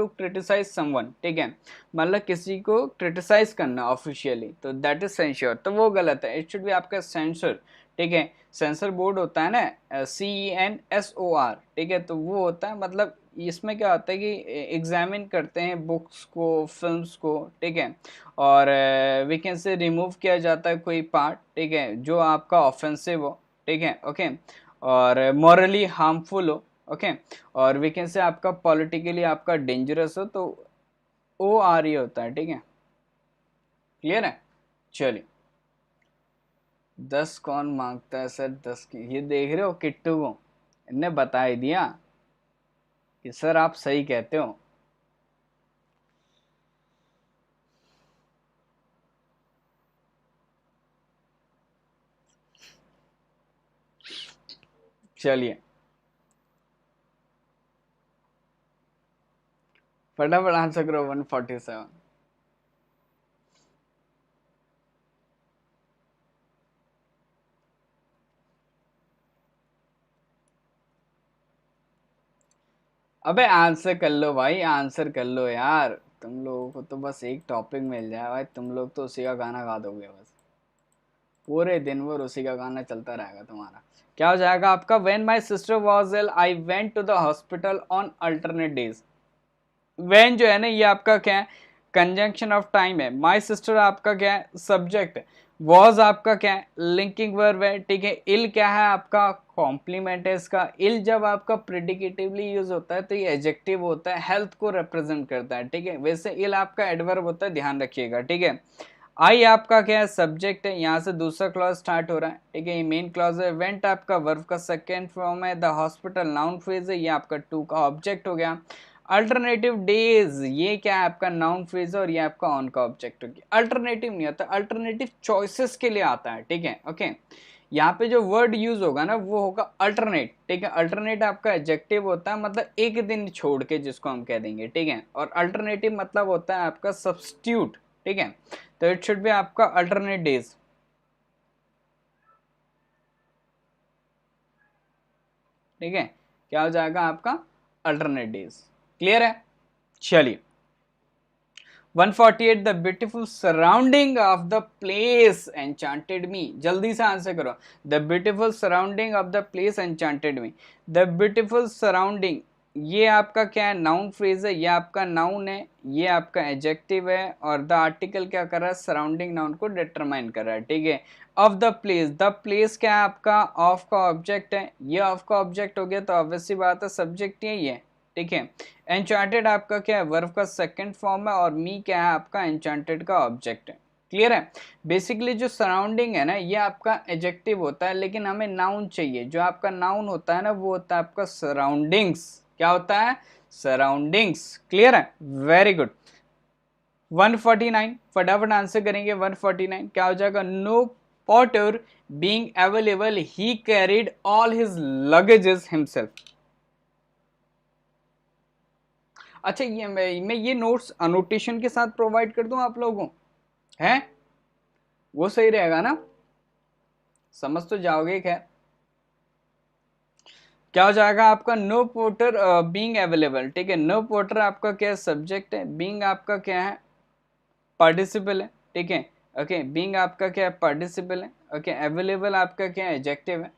क्रिटिसाइज समवन, ठीक है, मतलब किसी को क्रिटिसाइज करना ऑफिशियली, तो दैट इज सेंश्योर, तो वो गलत है। इट शुड बी आपका सेंसर, ठीक है। सेंसर बोर्ड होता है ना, CENSOR, ठीक है, तो वो होता है, मतलब इसमें क्या होता है कि एग्जामिन करते हैं बुक्स को, फिल्म्स को, ठीक है, और वी कैन से रिमूव किया जाता है कोई पार्ट, ठीक है, जो आपका ऑफेंसिव हो, ठीक है, ओके, और मॉरली हार्मफुल हो, ओके, और वी कैन से आपका पॉलिटिकली आपका डेंजरस हो, तो ORE होता है, ठीक है, क्लियर है। चलिए 10 कौन मांगता है सर? 10 की ये देख रहे हो किट्टू को, इनने बता ही दिया कि सर आप सही कहते हो। चलिए फटाफट आंसर करो 147। अबे आंसर कर लो भाई, आंसर कर लो यार। तुम लोगों को तो बस एक टॉपिक मिल जाए भाई, तुम लोग तो उसी का गाना गा दोगे बस, पूरे दिन भर उसी का गाना चलता रहेगा तुम्हारा। क्या हो जाएगा आपका? When my sister was ill I went to the hospital on alternate days. When जो है ना, ये आपका क्या है? कंजंक्शन ऑफ टाइम है। माय सिस्टर आपका क्या है? सब्जेक्ट है। वॉज आपका क्या है? लिंकिंग वर्ब है, ठीक है। इल क्या है आपका? कॉम्प्लीमेंट है इसका। इल जब आपका प्रेडिकेटिवली यूज होता है तो ये एडजेक्टिव होता है, हेल्थ को रिप्रेजेंट करता है, ठीक है। वैसे इल आपका एडवर्ब होता है, ध्यान रखिएगा, ठीक है। आई आपका क्या है, सब्जेक्ट है, यहाँ से दूसरा क्लॉज स्टार्ट हो रहा है, ठीक है, ये मेन क्लॉज है। वेंट आपका वर्ब का सेकेंड फॉर्म है। द हॉस्पिटल नाउन फ्रेज है, ये आपका टू का ऑब्जेक्ट हो गया। अल्टरनेटिव डेज, ये क्या है आपका नाउन फ्रेज है और ये आपका ऑन का ऑब्जेक्ट हो गया। अल्टरनेटिव नहीं होता, अल्टरनेटिव चॉइसेस के लिए आता है, ठीक है, ओके। यहाँ पे जो वर्ड यूज होगा ना वो होगा अल्टरनेट, ठीक है। अल्टरनेट आपका एडजेक्टिव होता है, मतलब एक दिन छोड़ के, जिसको हम कह देंगे, ठीक है। और अल्टरनेटिव मतलब होता है आपका सब्स्टिट्यूट, ठीक है। तो इट शुड बी आपका अल्टरनेट डेज, ठीक है। क्या हो जाएगा आपका, अल्टरनेट डेज। क्लियर है, चलिए। 148 the beautiful surrounding of the place enchanted me, जल्दी से आंसर करो। The beautiful surrounding of the place enchanted me. The beautiful surrounding, ये आपका क्या है, नाउन फ्रेज है, ये आपका नाउन है, ये आपका एडजेक्टिव है, और द आर्टिकल क्या कर रहा है, सराउंडिंग नाउन को डिटरमाइन कर रहा है, ठीक है। Of the place, the place क्या है आपका, ऑफ का ऑब्जेक्ट है, ये ऑफ का ऑब्जेक्ट हो गया तो ऑब्वियसली बात है सब्जेक्ट यही है, ठीक है। एनचांटेड आपका क्या है, वर्ब का सेकंड फॉर्म है, और मी क्या है आपका, एनचांटेड का ऑब्जेक्ट है। क्लियर है। बेसिकली जो सराउंडिंग है ना, ये आपका एडजेक्टिव होता है, लेकिन हमें नाउन चाहिए। जो आपका नाउन होता है ना, वो होता है आपका सराउंडिंग्स। क्या होता है, सराउंडिंग्स। क्लियर है, वेरी गुड। 149 फटाफट आंसर करेंगे। 149 क्या हो जाएगा, no porter being available he carried all his luggages himself. अच्छा, ये मैं ये नोट्स अनोटेशन के साथ प्रोवाइड कर दूं आप लोगों को, है वो सही रहेगा ना, समझ तो जाओगे। खैर, क्या हो जाएगा आपका, नो पोर्टर बीइंग अवेलेबल, ठीक है। नो पोर्टर आपका क्या है, सब्जेक्ट है। बीइंग आपका क्या है, पार्टिसिपल है, ठीक है, ओके। बीइंग आपका क्या है, पार्टिसिपल है, ओके। अवेलेबल आपका क्या है, एडजेक्टिव है,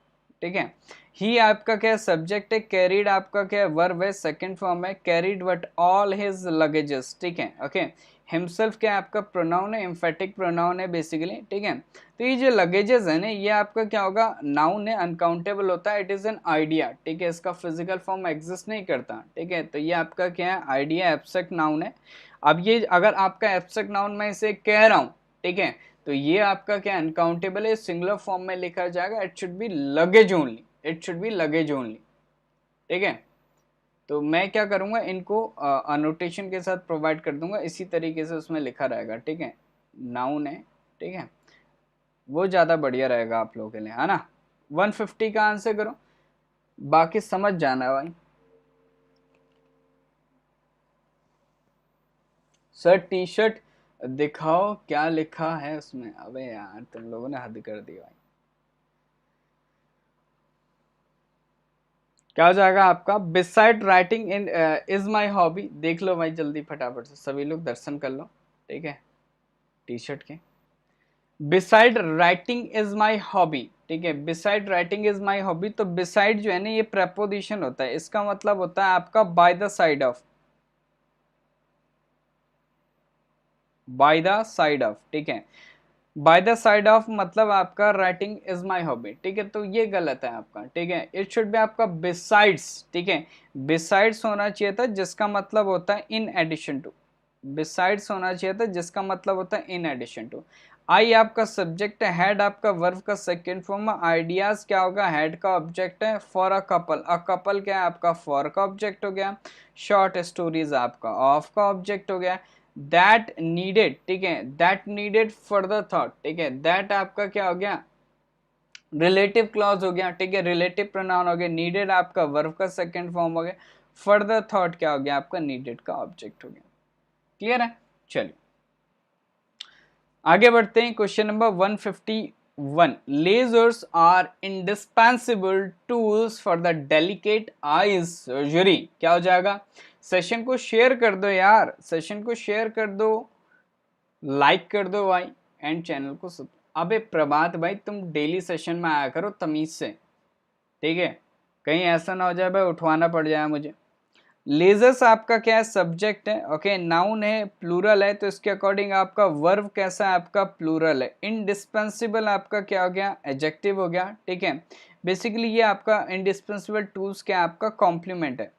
ठीक है। ही आपका क्या है, सब्जेक्ट है। कैरीड आपका क्या है, वर्ब है, सेकंड फॉर्म है। Carried what all his luggages, ठीक है, ओके। हिमसेल्फ क्या आपका प्रोनाउन है, एम्फेटिक प्रोनाउन है बेसिकली, ठीक है। तो ये जो लगेजेस है ना, ये आपका क्या होगा, नाउन है, अनकाउंटेबल होता है। इट इज एन आइडिया, ठीक है, इसका फिजिकल फॉर्म एग्जिस्ट नहीं करता, ठीक है। तो ये आपका क्या है, आइडिया, एब्स्ट्रैक्ट नाउन है। अब ये अगर आपका एब्स्ट्रैक्ट नाउन मैं इसे कह रहा हूं, ठीक है, तो ये आपका क्या अनकाउंटेबल है, सिंगुलर फॉर्म में लिखा जाएगा। It should B luggage only, it should B luggage only, ठीक है। तो मैं क्या करूंगा, इनको अनोटेशन के साथ प्रोवाइड कर दूंगा, इसी तरीके से उसमें लिखा रहेगा, ठीक है। नाउन है, ठीक है, वो ज्यादा बढ़िया रहेगा आप लोगों के लिए, है ना। 150 का आंसर करो, बाकी समझ जाना भाई। सर टी शर्ट दिखाओ क्या लिखा है उसमें, अबे यार तुम लोगों ने हद कर दी भाई। क्या हो जाएगा आपका, beside writing in is my hobby. देख लो भाई जल्दी फटाफट से, सभी लोग दर्शन कर लो, ठीक है, टी शर्ट के। Beside writing is my hobby, ठीक है। Beside writing is my hobby, तो बिसाइड जो है ना, ये प्रपोजिशन होता है, इसका मतलब होता है आपका by the side of, by the side of, ठीक है। बाय द साइड ऑफ मतलब आपका राइटिंग इज माई हॉबी, ठीक है, तो ये गलत है आपका, ठीक है। इट शुड बी आपका बिसाइड्स, ठीक है। बिसाइड्स होना चाहिए था, जिसका मतलब होता है इन एडिशन टू। बिसाइड्स होना चाहिए था, जिसका मतलब होता है इन एडिशन टू। आई आपका सब्जेक्ट है, हैड आपका वर्ब का सेकेंड फॉर्म है। आइडियाज क्या होगा, हैड का ऑब्जेक्ट है। फॉर अ कपल क्या है आपका, फॉर का ऑब्जेक्ट हो गया। शॉर्ट स्टोरीज आपका ऑफ का ऑब्जेक्ट हो गया। दैट नीडेड, ठीक है, दैट नीडेड फर्दर थॉट, ठीक है। दैट आपका क्या हो गया, रिलेटिव क्लॉज हो गया, ठीक है, रिलेटिव प्रोनाउन हो गया। नीडेड आपका वर्ब का सेकंड फॉर्म हो गया। फर्दर थॉट क्या हो गया आपका, नीडेड का ऑब्जेक्ट हो गया। क्लियर है, चलिए आगे बढ़ते हैं। Question number 151, lasers are indispensable tools for the delicate eyes surgery. क्या हो जाएगा, सेशन को शेयर कर दो यार, सेशन को शेयर कर दो, लाइक कर दो भाई, एंड चैनल को सब। अबे प्रभात भाई, तुम डेली सेशन में आया करो तमीज से, ठीक है, कहीं ऐसा ना हो जाए भाई उठवाना पड़ जाए मुझे। लेजर्स आपका क्या है, सब्जेक्ट है, ओके। नाउन है, प्लूरल है, तो इसके अकॉर्डिंग आपका वर्ब कैसा है आपका, प्लूरल है। इनडिस्पेंसिबल आपका क्या हो गया, एडजेक्टिव हो गया, ठीक है। बेसिकली ये आपका इनडिस्पेंसिबल टूल्स क्या आपका कॉम्प्लीमेंट है।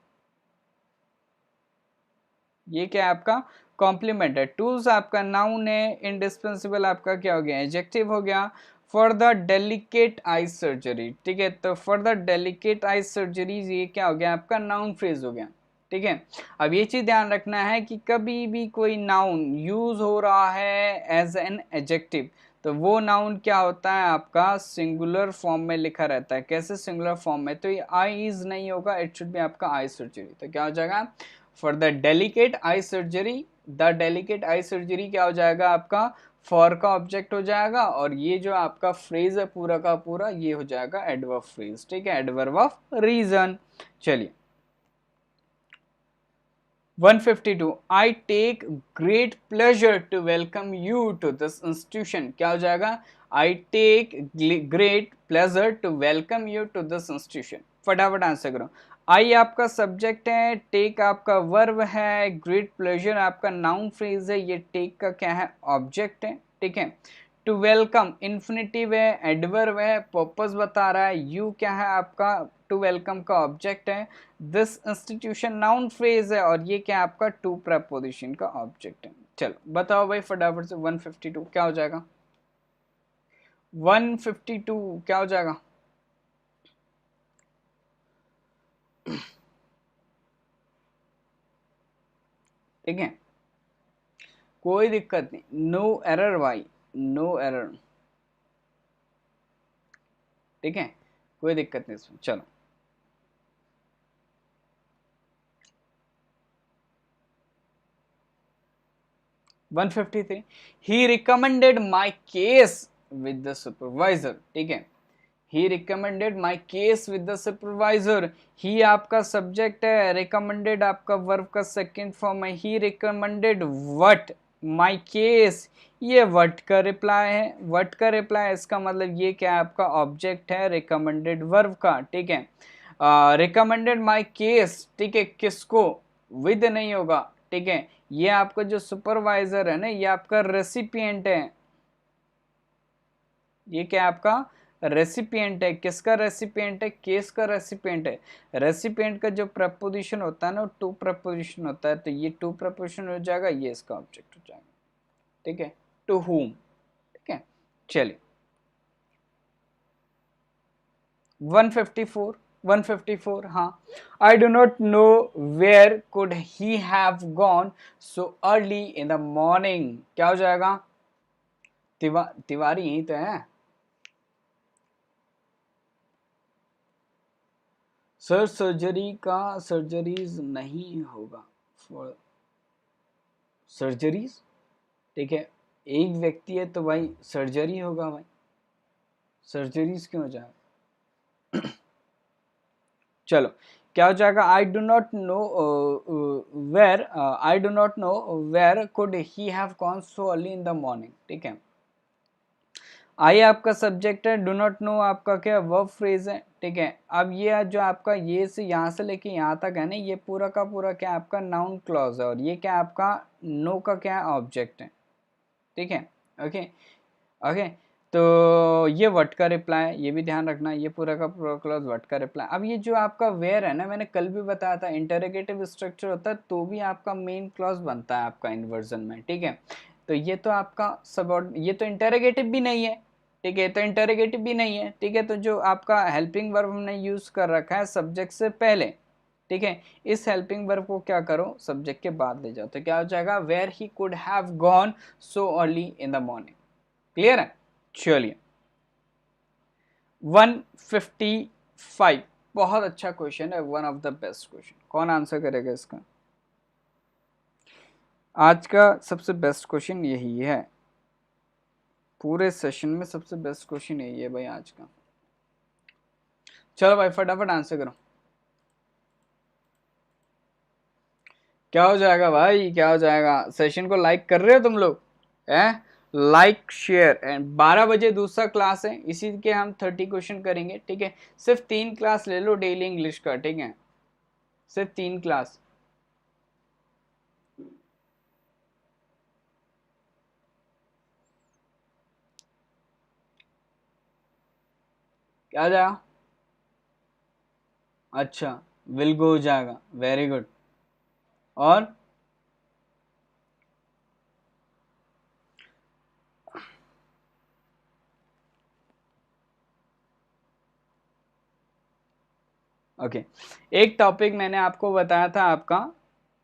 ये क्या है आपका कॉम्प्लीमेंट है। टूल्स आपका नाउन है, इंडिस्पेंसिबल आपका क्या हो गया एडजेक्टिव हो गया। For the delicate eye surgery, ठीक है, तो for the delicate eye surgery ये क्या हो गया आपका नाउन फ्रेज हो गया, ठीक है। अब ये चीज ध्यान रखना है कि कभी भी कोई नाउन यूज हो रहा है एज एन एडजेक्टिव, तो वो नाउन क्या होता है आपका सिंगुलर फॉर्म में लिखा रहता है। कैसे सिंगुलर फॉर्म में, तो ये आई इज नहीं होगा, इट शुड बी आपका आई सर्जरी। तो क्या हो जाएगा for the delicate eye surgery, the delicate eye surgery क्या हो जाएगा आपका फॉर का ऑब्जेक्ट हो जाएगा, और ये जो आपका फ्रेज है पूरा का पूरा ये हो जाएगा एडवर्ब फ्रेज, ठीक है, एडवर्ब ऑफ रीजन। चलिए 152 I take great pleasure to welcome you to this institution, क्या हो जाएगा I take great pleasure to welcome you to this institution। फटाफट आंसर करो। I आपका सब्जेक्ट है, टेक आपका वर्ब है, ग्रेट प्लेजर आपका नाउन फ्रेज है, ये टेक का क्या है ऑब्जेक्ट है, ठीक है। टू वेलकम इन्फिनिटिव है, एडवर्ब है, पर्पस बता रहा है, यू क्या है आपका टू वेलकम का ऑब्जेक्ट है, दिस इंस्टीट्यूशन नाउन फ्रेज है, और ये क्या आपका टू प्रपोजिशन का ऑब्जेक्ट है। चलो बताओ भाई फटाफट से 152 क्या हो जाएगा, 152 क्या हो जाएगा। ठीक है, कोई दिक्कत नहीं, नो एरर भाई, नो एरर, ठीक है, कोई दिक्कत नहीं इसमें। चलो 153 he recommended my case with the supervisor, ठीक है, he recommended my case with the supervisor, he आपका सब्जेक्ट है, रिकमेंडेड आपका वर्ब का सेकेंड फॉर्म है, he recommended what my case, ये व्हाट का रिप्लाई है, व्हाट का रिप्लाई इसका मतलब ये क्या आपका ऑब्जेक्ट है रिकमेंडेड वर्ब का, ठीक है। रिकमेंडेड माई केस, ठीक है, किसको विद नहीं होगा, ठीक है, ये आपका जो सुपरवाइजर है ना ये आपका रेसिपिएंट है, ये क्या आपका रेसिपिएंट है, किसका रेसिपिएंट है केस का रेसिपिएंट है। रेसिपिएंट का जो प्रपोजिशन होता है ना टू प्रपोजिशन होता है, तो ये टू प्रपोजिशन हो जाएगा, ये इसका ऑब्जेक्ट हो जाएगा, ठीक है, टू हुम, ठीक है। चलिए 154 154 हाँ, I do not know where could he have gone so early in the morning, क्या हो जाएगा तिवारी यही तो है सर, सर्जरी का सर्जरीज नहीं होगा फॉर सर्जरीज, ठीक है, एक व्यक्ति है तो भाई सर्जरी होगा भाई, सर्जरीज क्यों हो जाएगा। चलो क्या हो जाएगा I do not know where, I do not know where could he have gone so early in the morning, ठीक है। आई आपका सब्जेक्ट है, डू नॉट नो आपका क्या वर्ब फ्रेज है, ठीक है। अब ये जो आपका ये से यहाँ से लेके यहाँ तक है ना ये पूरा का पूरा क्या आपका नाउन क्लॉज है, और ये क्या आपका नो का क्या ऑब्जेक्ट है, ठीक है। ओके ओके, तो ये वर्ड का रिप्लाई है, ये भी ध्यान रखना, ये पूरा का पूरा क्लॉज वर्ड का रिप्लाई। अब ये जो आपका वेयर है ना मैंने कल भी बताया था इंटरोगेटिव स्ट्रक्चर होता है तो भी आपका मेन क्लॉज बनता है आपका इन्वर्जन में, ठीक है। तो ये तो आपका सब, ये तो इंटरोगेटिव भी नहीं है, ठीक है, तो इंटरोगेटिव भी नहीं है, ठीक है, तो जो आपका हेल्पिंग वर्ब हमने यूज कर रखा है सब्जेक्ट से पहले, ठीक है, इस हेल्पिंग वर्ब को क्या करो सब्जेक्ट के बाद ले जाओ, तो क्या हो जाएगा where he could have gone so early in the morning. Clear है। चलिए 155 बहुत अच्छा क्वेश्चन है, one of the best question, कौन आंसर करेगा इसका। आज का सबसे बेस्ट क्वेश्चन यही है, पूरे सेशन में सबसे बेस्ट क्वेश्चन यही है भाई आज का। चलो भाई फटाफट आंसर करो, क्या हो जाएगा भाई, क्या हो जाएगा। सेशन को लाइक कर रहे हो तुम लोग हैं, लाइक शेयर एंड 12 बजे दूसरा क्लास है, इसी के हम 30 क्वेश्चन करेंगे, ठीक है। सिर्फ 3 क्लास ले लो डेली इंग्लिश का, ठीक है, सिर्फ 3 क्लास। क्या जाएगा, अच्छा विल गो हो जाएगा, वेरी गुड, और ओके, एक टॉपिक मैंने आपको बताया था आपका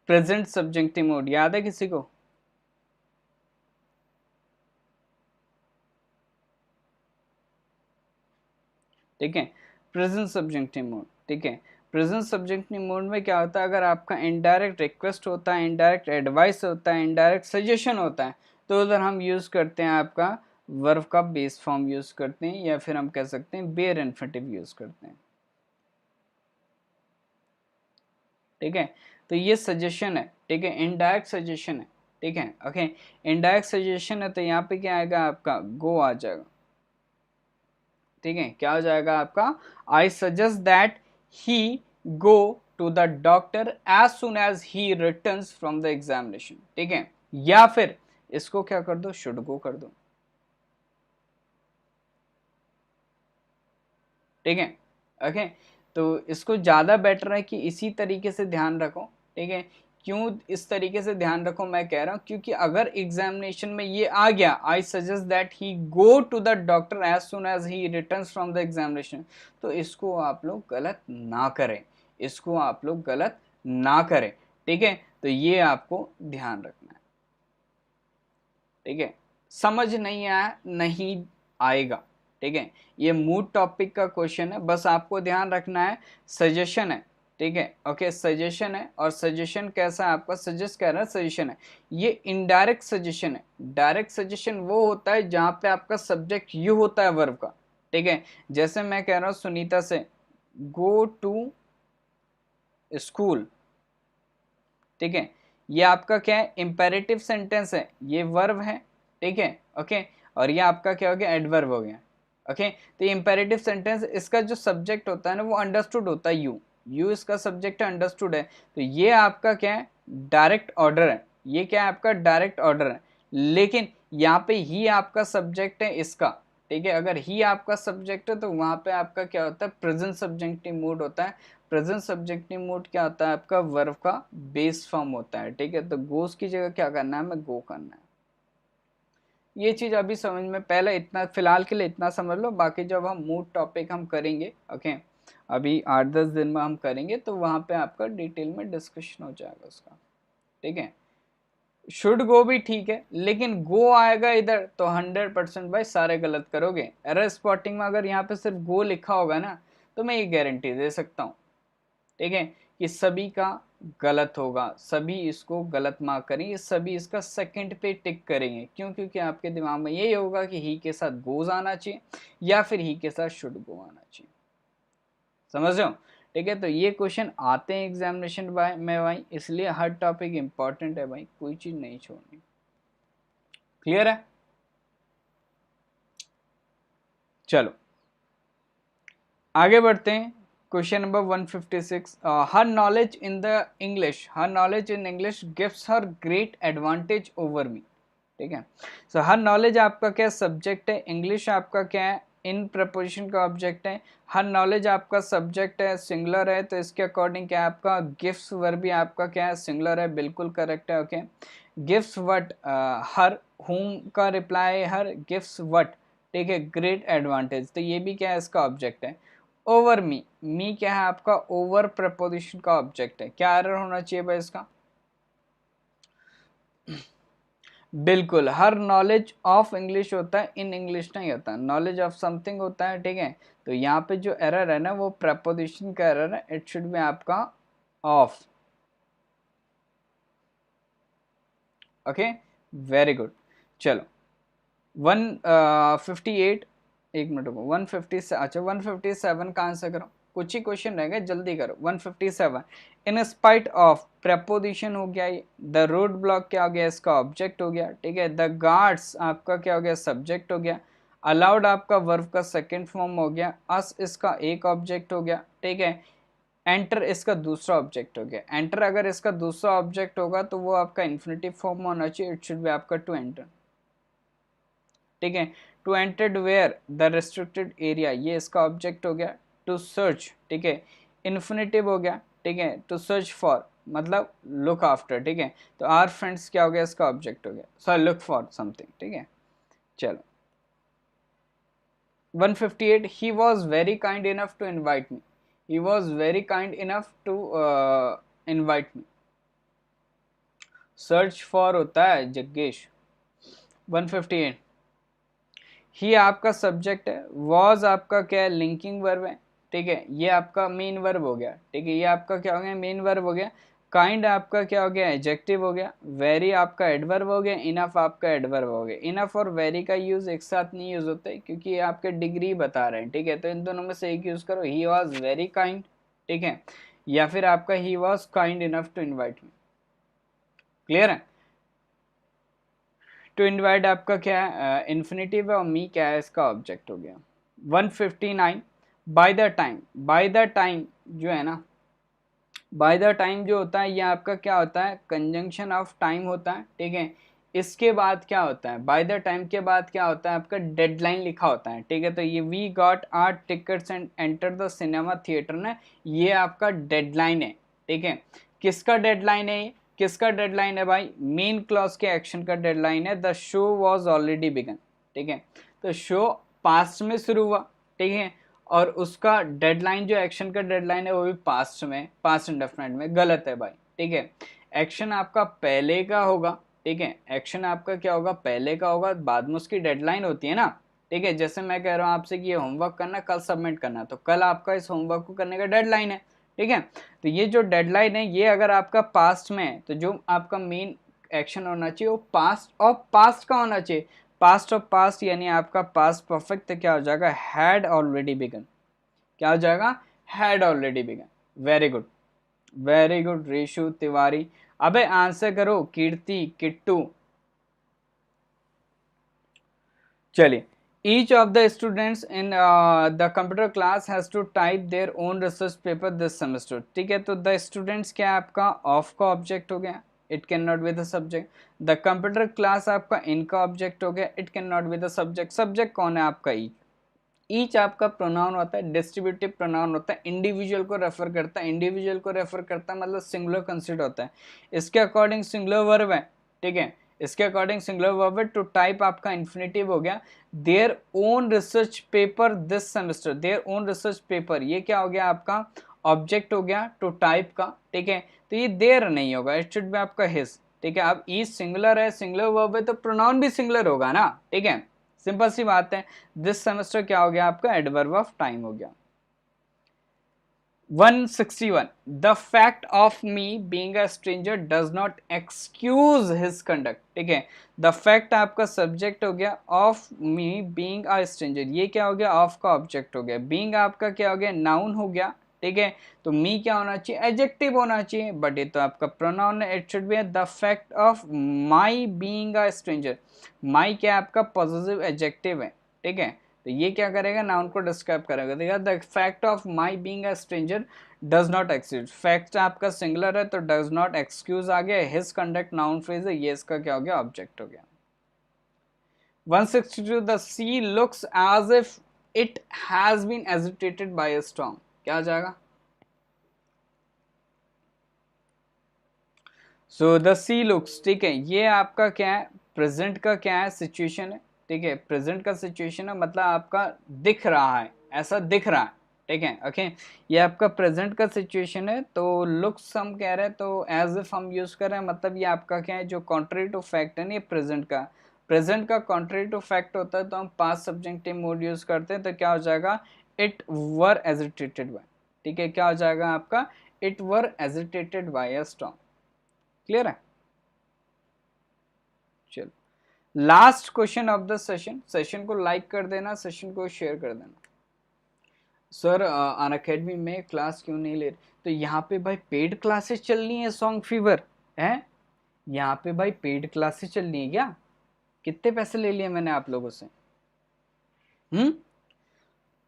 प्रेजेंट सब्जेक्टिव मोड, याद है किसी को? ठीक है, प्रेजेंट सब्जेक्टिव मोड। ठीक है, प्रेजेंट सब्जेक्टिव मोड में क्या होता है, अगर आपका इनडायरेक्ट रिक्वेस्ट होता है, इनडायरेक्ट एडवाइस होता है, इनडायरेक्ट सजेशन होता है, तो उधर हम यूज करते हैं आपका वर्ब का बेस फॉर्म यूज करते हैं, या फिर हम कह सकते हैं बेयर इन्फिनेटिव यूज करते हैं। ठीक है, तो ये सजेशन है। ठीक है, इनडायरेक्ट सजेशन है। ठीक है, ओके, इनडायरेक्ट सजेशन है, तो यहाँ पे क्या आएगा आपका गो आ जाएगा। ठीक है, क्या हो जाएगा आपका, I suggest that he go to the doctor as soon as he returns from the examination. ठीक है, या फिर इसको क्या कर दो, शुड गो कर दो। ठीक है, ओके, तो इसको ज्यादा बेटर है कि इसी तरीके से ध्यान रखो। ठीक है, क्यों इस तरीके से ध्यान रखो मैं कह रहा हूं, क्योंकि अगर एग्जामिनेशन में ये आ गया I suggest that he go to the doctor as soon as he returns from the examination, तो इसको आप लोग गलत ना करें, इसको आप लोग गलत ना करें। ठीक है, तो ये आपको ध्यान रखना है। ठीक है, समझ नहीं आया, नहीं आएगा। ठीक है, ये मूड टॉपिक का क्वेश्चन है, बस आपको ध्यान रखना है सजेशन है। ठीक है, ओके, सजेशन है, और सजेशन कैसा है आपका, सजेस्ट कर रहा है, सजेशन है, ये इनडायरेक्ट सजेशन है। डायरेक्ट सजेशन वो होता है जहां पे आपका सब्जेक्ट यू होता है वर्ब का। ठीक है, जैसे मैं कह रहा हूं सुनीता से गो टू स्कूल। ठीक है, ये आपका क्या है, इंपेरेटिव सेंटेंस है, ये वर्ब है। ठीक है, ओके, और ये आपका क्या हो गया, एडवर्ब हो गया। ओके, तो ये इंपेरेटिव सेंटेंस, इसका जो सब्जेक्ट होता है ना वो अंडरस्टूड होता है, यू इसका सब्जेक्ट है, अंडरस्टूड है, तो ये आपका क्या है, डायरेक्ट ऑर्डर है, ये क्या है आपका डायरेक्ट ऑर्डर है। लेकिन यहाँ पे ही आपका सब्जेक्ट है इसका। ठीक है, अगर ही आपका सब्जेक्ट है तो वहां पे आपका क्या होता है, प्रेजेंट सब्जेक्टिव मूड होता है। प्रेजेंट सब्जेक्टिव मूड क्या होता है आपका, वर्ब का बेस फॉर्म होता है। ठीक है, तो गोस की जगह क्या करना है, हमें गो करना है। ये चीज अभी समझ में, पहले इतना फिलहाल के लिए इतना समझ लो, बाकी जब हम मूड टॉपिक हम करेंगे, ओके, अभी 8-10 दिन में हम करेंगे, तो वहां पे आपका डिटेल में डिस्कशन हो जाएगा उसका। ठीक है, शुड गो भी ठीक है, लेकिन गो आएगा इधर तो 100% भाई सारे गलत करोगे। एरर स्पॉटिंग में अगर यहाँ पे सिर्फ गो लिखा होगा ना, तो मैं ये गारंटी दे सकता हूँ, ठीक है, कि सभी का गलत होगा, सभी इसको गलत मार्क करेंगे, सभी इसका सेकंड पे टिक करेंगे। क्यों? क्योंकि आपके दिमाग में यही होगा कि ही के साथ गोज आना चाहिए या फिर ही के साथ शुड गो आना चाहिए। समझ रहे हो? ठीक है, तो ये क्वेश्चन आते हैं एग्जामिनेशन में भाई, इसलिए हर टॉपिक इंपॉर्टेंट है भाई, कोई चीज नहीं छोड़नी। क्लियर है? चलो आगे बढ़ते हैं। Question number 156, her knowledge in the English, her knowledge in English gives her great advantage over me. ठीक है, सो हर नॉलेज आपका क्या सब्जेक्ट है, इंग्लिश आपका क्या है, इन प्रपोजिशन का ऑब्जेक्ट है। हर नॉलेज आपका सब्जेक्ट है, सिंगुलर है, तो इसके अकॉर्डिंग क्या आपका गिफ्ट्स वर्ब भी आपका क्या है, सिंगुलर है, बिल्कुल करेक्ट है। Okay, gifts what, her home का रिप्लाई है हर, गिफ्ट्स व्हाट, ठीक है, ग्रेट एडवांटेज, तो ये भी क्या है इसका ऑब्जेक्ट है। ओवर मी, मी क्या है आपका ओवर प्रपोजिशन का ऑब्जेक्ट है। क्या एरर होना चाहिए भाई इसका? बिल्कुल, हर नॉलेज ऑफ इंग्लिश होता है, इन इंग्लिश नहीं होता, नॉलेज ऑफ समथिंग होता है। ठीक है, तो यहाँ पे जो एरर है ना वो प्रपोजिशन का एरर है, इट शुड बी आपका ऑफ। Okay, very good. चलो 158, एक मिनट को 150 अच्छा 157 का आंसर करो, कुछ ही क्वेश्चन रह गए, जल्दी करो। 157, इन स्पाइट ऑफ प्रपोजिशन हो गया, द रोड ब्लॉक क्या हो गया इसका ऑब्जेक्ट हो गया। ठीक है, द गार्ड्स आपका क्या हो गया सब्जेक्ट हो गया, अलाउड आपका वर्ब का सेकंड फॉर्म हो गया, अस इसका एक ऑब्जेक्ट हो गया। ठीक है, एंटर इसका दूसरा ऑब्जेक्ट हो गया। एंटर अगर इसका दूसरा ऑब्जेक्ट होगा तो वो आपका इन्फिनेटिव फॉर्म होना चाहिए, इट शुड बी आपका टू एंटर। ठीक है, to entered where the restricted area, ये इसका ऑब्जेक्ट हो गया। टू सर्च, ठीक है, इन्फिनेटिव हो गया। ठीक है, टू सर्च फॉर मतलब लुक आफ्टर। ठीक है, तो आर फ्रेंड्स क्या हो गया इसका ऑब्जेक्ट हो गया, सॉरी लुक फॉर समथिंग। ठीक है, चलो 158, he was very kind enough to invite me, he was very kind enough to invite me. Search for होता है जग्गेश 158। ही आपका सब्जेक्ट है, वॉज आपका क्या है, लिंकिंग वर्ब है, ठीक है, ये आपका मेन वर्ब हो गया, ठीक है, ये आपका क्या हो गया, मेन वर्ब हो गया। काइंड आपका क्या हो गया, एडजेक्टिव हो गया। वेरी आपका एडवर्ब हो गया। इनफ आपका एडवर्ब हो गया। इनफ और वेरी का यूज एक साथ नहीं यूज होता है क्योंकि ये आपके डिग्री बता रहे हैं, ठीक है, तो इन दोनों में से एक यूज करो। ही वॉज वेरी काइंड, ठीक है, या फिर आपका he was kind enough to invite me. Clear है। टू इनवाइट आपका क्या है, इन्फिनेटिव है, और मी क्या है, इसका ऑब्जेक्ट हो गया। 159 by the time. By the time जो है ना, बाय द टाइम जो होता है ये आपका क्या होता है, कंजंक्शन ऑफ टाइम होता है, ठीक है। इसके बाद क्या होता है, बाय द टाइम के बाद क्या होता है, आपका डेडलाइन लिखा होता है, ठीक है। तो ये we got our tickets and enter the cinema theatre ना, ये आपका डेडलाइन है, ठीक है। किसका डेडलाइन है, किसका डेडलाइन है भाई, मेन क्लॉज के एक्शन का डेडलाइन है। The show was already began, ठीक है, तो शो पास्ट में शुरू हुआ, ठीक है, और उसका डेडलाइन जो एक्शन का डेडलाइन है वो भी पास्ट में, पास्ट इंडेफिनिट में, गलत है भाई, ठीक है। एक्शन आपका पहले का होगा, ठीक है, एक्शन आपका क्या होगा, पहले का होगा, बाद में उसकी डेडलाइन होती है ना, ठीक है। जैसे मैं कह रहा हूँ आपसे कि ये होमवर्क करना, कल सबमिट करना, तो कल आपका इस होमवर्क को करने का डेडलाइन है, ठीक है। तो ये जो डेडलाइन है ये अगर आपका पास्ट में है तो जो आपका मेन एक्शन होना चाहिए वो पास्ट और पास्ट का होना चाहिए। पास्ट ऑफ पास्ट यानी आपका पास्ट परफेक्ट तो क्या हो जाएगा, हैड ऑलरेडी बिगन। क्या हो जाएगा, had already began. Very good, very good Reshu Tiwari. अबे आंसर करो कीर्ति, किट्टू। चलिए, each of the students in the computer class has to type their own research paper this semester, ठीक है। तो the students क्या आपका ऑफ का ऑब्जेक्ट हो गया, it can not be the subject. The computer class आपका इन का ऑब्जेक्ट हो गया, it can not be the subject. Subject कौन है आपका, ईच आपका प्रोनाउन होता है, डिस्ट्रीब्यूटिव प्रोनाउन होता है, इंडिविजुअल को रेफर करता है, इंडिविजुअल को रेफर करता है मतलब सिंगुलर कंसिडर होता है। इसके अकॉर्डिंग सिंगुलर वर्ब है, ठीक है, इसके अकॉर्डिंग सिंगुलर वर्ब है। टू टाइप आपका इन्फिनेटिव हो गया। Their own research paper this semester, their own research paper ये क्या हो गया आपका, ऑब्जेक्ट हो गया टू टाइप का, ठीक है। तो ये देयर नहीं होगा, इट शुड बी आपका हिज, ठीक है। अब ई सिंगुलर है, सिंगुलर वर्ब है तो प्रोनाउन भी सिंगुलर होगा ना, ठीक है, सिंपल सी बात है। दिस सेमेस्टर क्या हो गया आपका, एडवर्ब ऑफ टाइम हो गया। 161 the fact of me being a stranger does not excuse his conduct, ठीक है। द फैक्ट आपका सब्जेक्ट हो गया, of me being a stranger ये क्या हो गया, ऑफ का ऑब्जेक्ट हो गया। बीइंग आपका क्या हो गया, नाउन हो गया, ठीक है। तो मी क्या होना चाहिए, एडजेक्टिव होना चाहिए, बट ये तो आपका प्रोनाउन है। It should be the fact of my being a stranger. My क्या आपका पॉजिटिव एडजेक्टिव है, ठीक है। तो ये क्या करेगा, नाउन को डिस्क्राइब करेगा। देखा, the fact of my being a stranger does not excuse, fact आपका सिंगुलर है तो डज नॉट एक्सक्यूज आ गया। हिज कंडक्ट नाउन फ्रेज है, ये इसका क्या हो गया, ऑब्जेक्ट हो गया। 162 the sea looks as if it has been agitated by a storm, क्या आ जाएगा। सो द सी लुक्स, ठीक है, ये आपका क्या है, प्रेजेंट का क्या है, सिचुएशन है, ठीक है, प्रेजेंट का सिचुएशन है मतलब आपका दिख रहा है, ऐसा दिख रहा है, ठीक है, ओके। ये आपका प्रेजेंट का सिचुएशन है। तो लुक्स हम कह रहे हैं तो एज इफ हम यूज कर रहे हैं, मतलब ये आपका क्या है, जो कॉन्ट्रेरी टू फैक्ट है ना, ये प्रेजेंट का, प्रेजेंट का कॉन्ट्रेरी टू फैक्ट होता है तो हम पास्ट सब्जेक्टिव मोड यूज करते हैं। तो क्या हो जाएगा, इट वर एजिटेटेड बाय, ठीक है, क्या हो जाएगा आपका, it were agitated by a storm. Clear है। चलो, last question of the session. Session को लाइक कर देना, सेशन को शेयर कर देना। सर अन अकेडमी में क्लास क्यों नहीं ले रहे, तो यहाँ पे भाई पेड क्लासेस चल रही है, सॉन्ग फीवर है यहाँ पे भाई, पेड क्लासेस चल रही है क्या, कितने पैसे ले लिए मैंने आप लोगों से।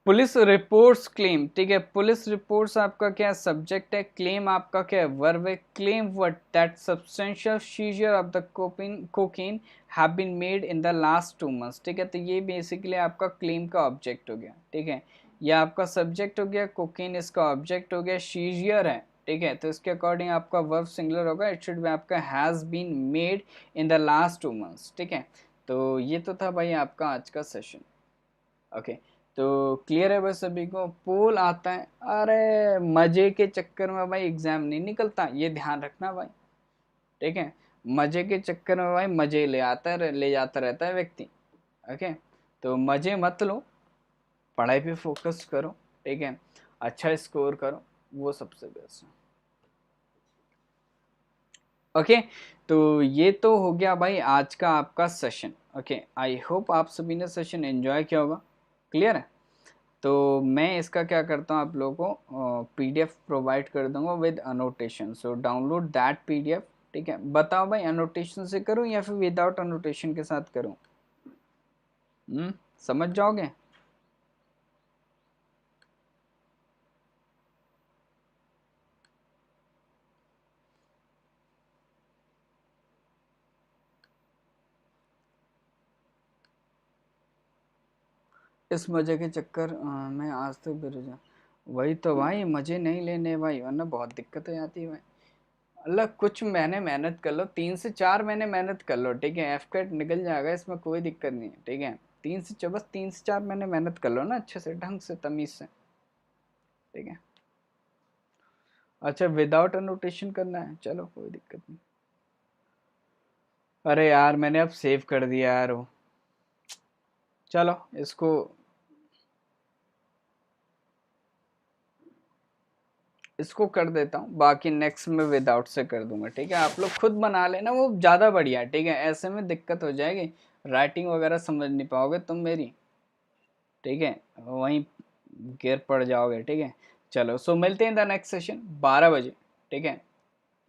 पुलिस रिपोर्ट्स क्लेम, ठीक है, पुलिस रिपोर्ट्स आपका क्या सब्जेक्ट है, क्लेम आपका क्या वर्ब है। Claim what, that substantial seizure of the cocaine have been made in the last 2 months, ठीक है। तो ये बेसिकली आपका क्लेम का ऑब्जेक्ट हो गया, ठीक है, ये आपका सब्जेक्ट हो गया, कोकीन इसका ऑब्जेक्ट हो गया, सीजियर है, ठीक है। तो इसके अकॉर्डिंग आपका वर्ब सिंगुलर होगा, इट शुड बी आपका has been made in the last 2 months, ठीक है। तो ये तो था भाई आपका आज का सेशन, ओके। तो क्लियर है बस सभी को। पोल आता है, अरे मजे के चक्कर में भाई एग्जाम नहीं निकलता, ये ध्यान रखना भाई, ठीक है। मजे के चक्कर में भाई मजे ले जाता रहता है व्यक्ति, ओके। तो मजे मत लो, पढ़ाई पे फोकस करो, ठीक है, अच्छा स्कोर करो, वो सबसे बेस्ट है, ओके। तो ये तो हो गया भाई आज का आपका सेशन, ओके। आई होप आप सभी ने सेशन एंजॉय किया होगा, क्लियर है। तो मैं इसका क्या करता हूँ, आप लोगों को पीडीएफ प्रोवाइड कर दूंगा with annotation, so download that PDF, ठीक है। बताओ भाई अनोटेशन से करूँ या फिर विदाउट अनोटेशन के साथ करूँ? समझ जाओगे? इस मजे के चक्कर में आज तक बेरोजगार, वही तो भाई, मजे नहीं लेने भाई, वरना बहुत दिक्कत हो जाती है भाई। अल्लाह कुछ महीने मेहनत कर लो, 3 से 4 महीने मेहनत कर लो, ठीक है, एफ कैट निकल जाएगा, इसमें कोई दिक्कत नहीं है, ठीक है। बस 3 से 4 महीने मेहनत कर लो ना, अच्छे से, ढंग से, तमीज से, ठीक है। अच्छा विदाउट अनोटेशन करना है, चलो कोई दिक्कत नहीं। अरे यार मैंने अब सेव कर दिया यार वो, चलो इसको कर देता हूँ, बाकी नेक्स्ट में विदाउट से कर दूंगा, ठीक है। आप लोग खुद बना लेना, वो ज़्यादा बढ़िया है, ठीक है। ऐसे में दिक्कत हो जाएगी, राइटिंग वगैरह समझ नहीं पाओगे तुम मेरी, ठीक है, वहीं गिर पड़ जाओगे, ठीक है। चलो सो मिलते हैं द नेक्स्ट सेशन 12 बजे, ठीक है।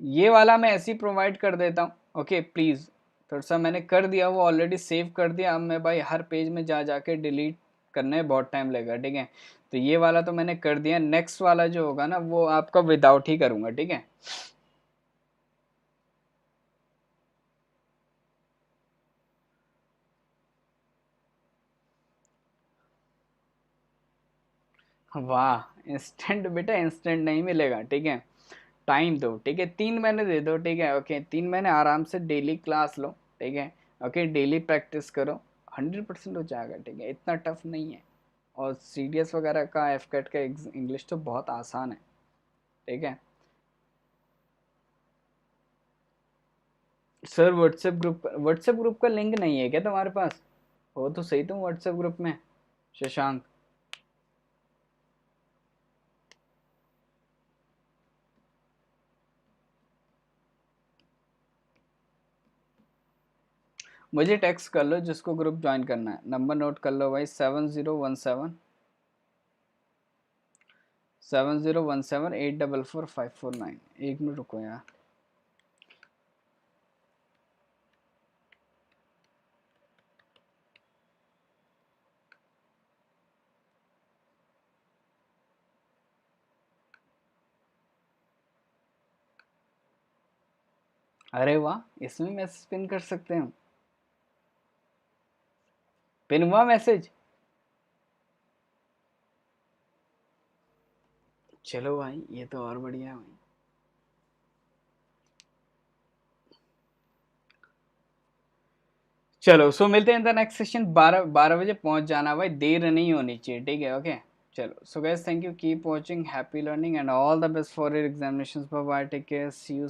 ये वाला मैं ऐसे ही प्रोवाइड कर देता हूँ, ओके प्लीज़। थोड़ा सा मैंने कर दिया, वो ऑलरेडी सेव कर दिया, अब मैं भाई हर पेज में जा जाके डिलीट करने में बहुत टाइम लगेगा, ठीक है। तो ये वाला तो मैंने कर दिया, नेक्स्ट वाला जो होगा ना वो आपका विदाउट ही करूँगा, ठीक है। वाह, इंस्टेंट बेटा, इंस्टेंट नहीं मिलेगा, ठीक है। टाइम दो, ठीक है, 3 महीने दे दो, ठीक है, ओके। 3 महीने आराम से डेली क्लास लो, ठीक है, ओके, डेली प्रैक्टिस करो, 100% हो जाएगा, ठीक है, इतना टफ नहीं है। और सीडीएस वगैरह का, एफकेट का इंग्लिश तो बहुत आसान है, ठीक है। सर व्हाट्सएप ग्रुप का लिंक नहीं है क्या तुम्हारे पास? हो तो सही तुम व्हाट्सएप ग्रुप में, शशांक। मुझे टेक्स्ट कर लो जिसको ग्रुप ज्वाइन करना है, नंबर नोट कर लो भाई, 7017 एक मिनट रुको यार। अरे वाह, इसमें मैसेज पिन कर सकते हैं, पिन हुआ मैसेज? चलो भाई ये तो और बढ़िया है भाई। चलो सो मिलते हैं इन द नेक्स्ट सेशन, 12 बजे पहुंच जाना भाई, देर नहीं होनी चाहिए, ठीक है, ओके। चलो so guys, thank you, keep watching, happy learning and all the best for your examinations, bye bye, take care, see you.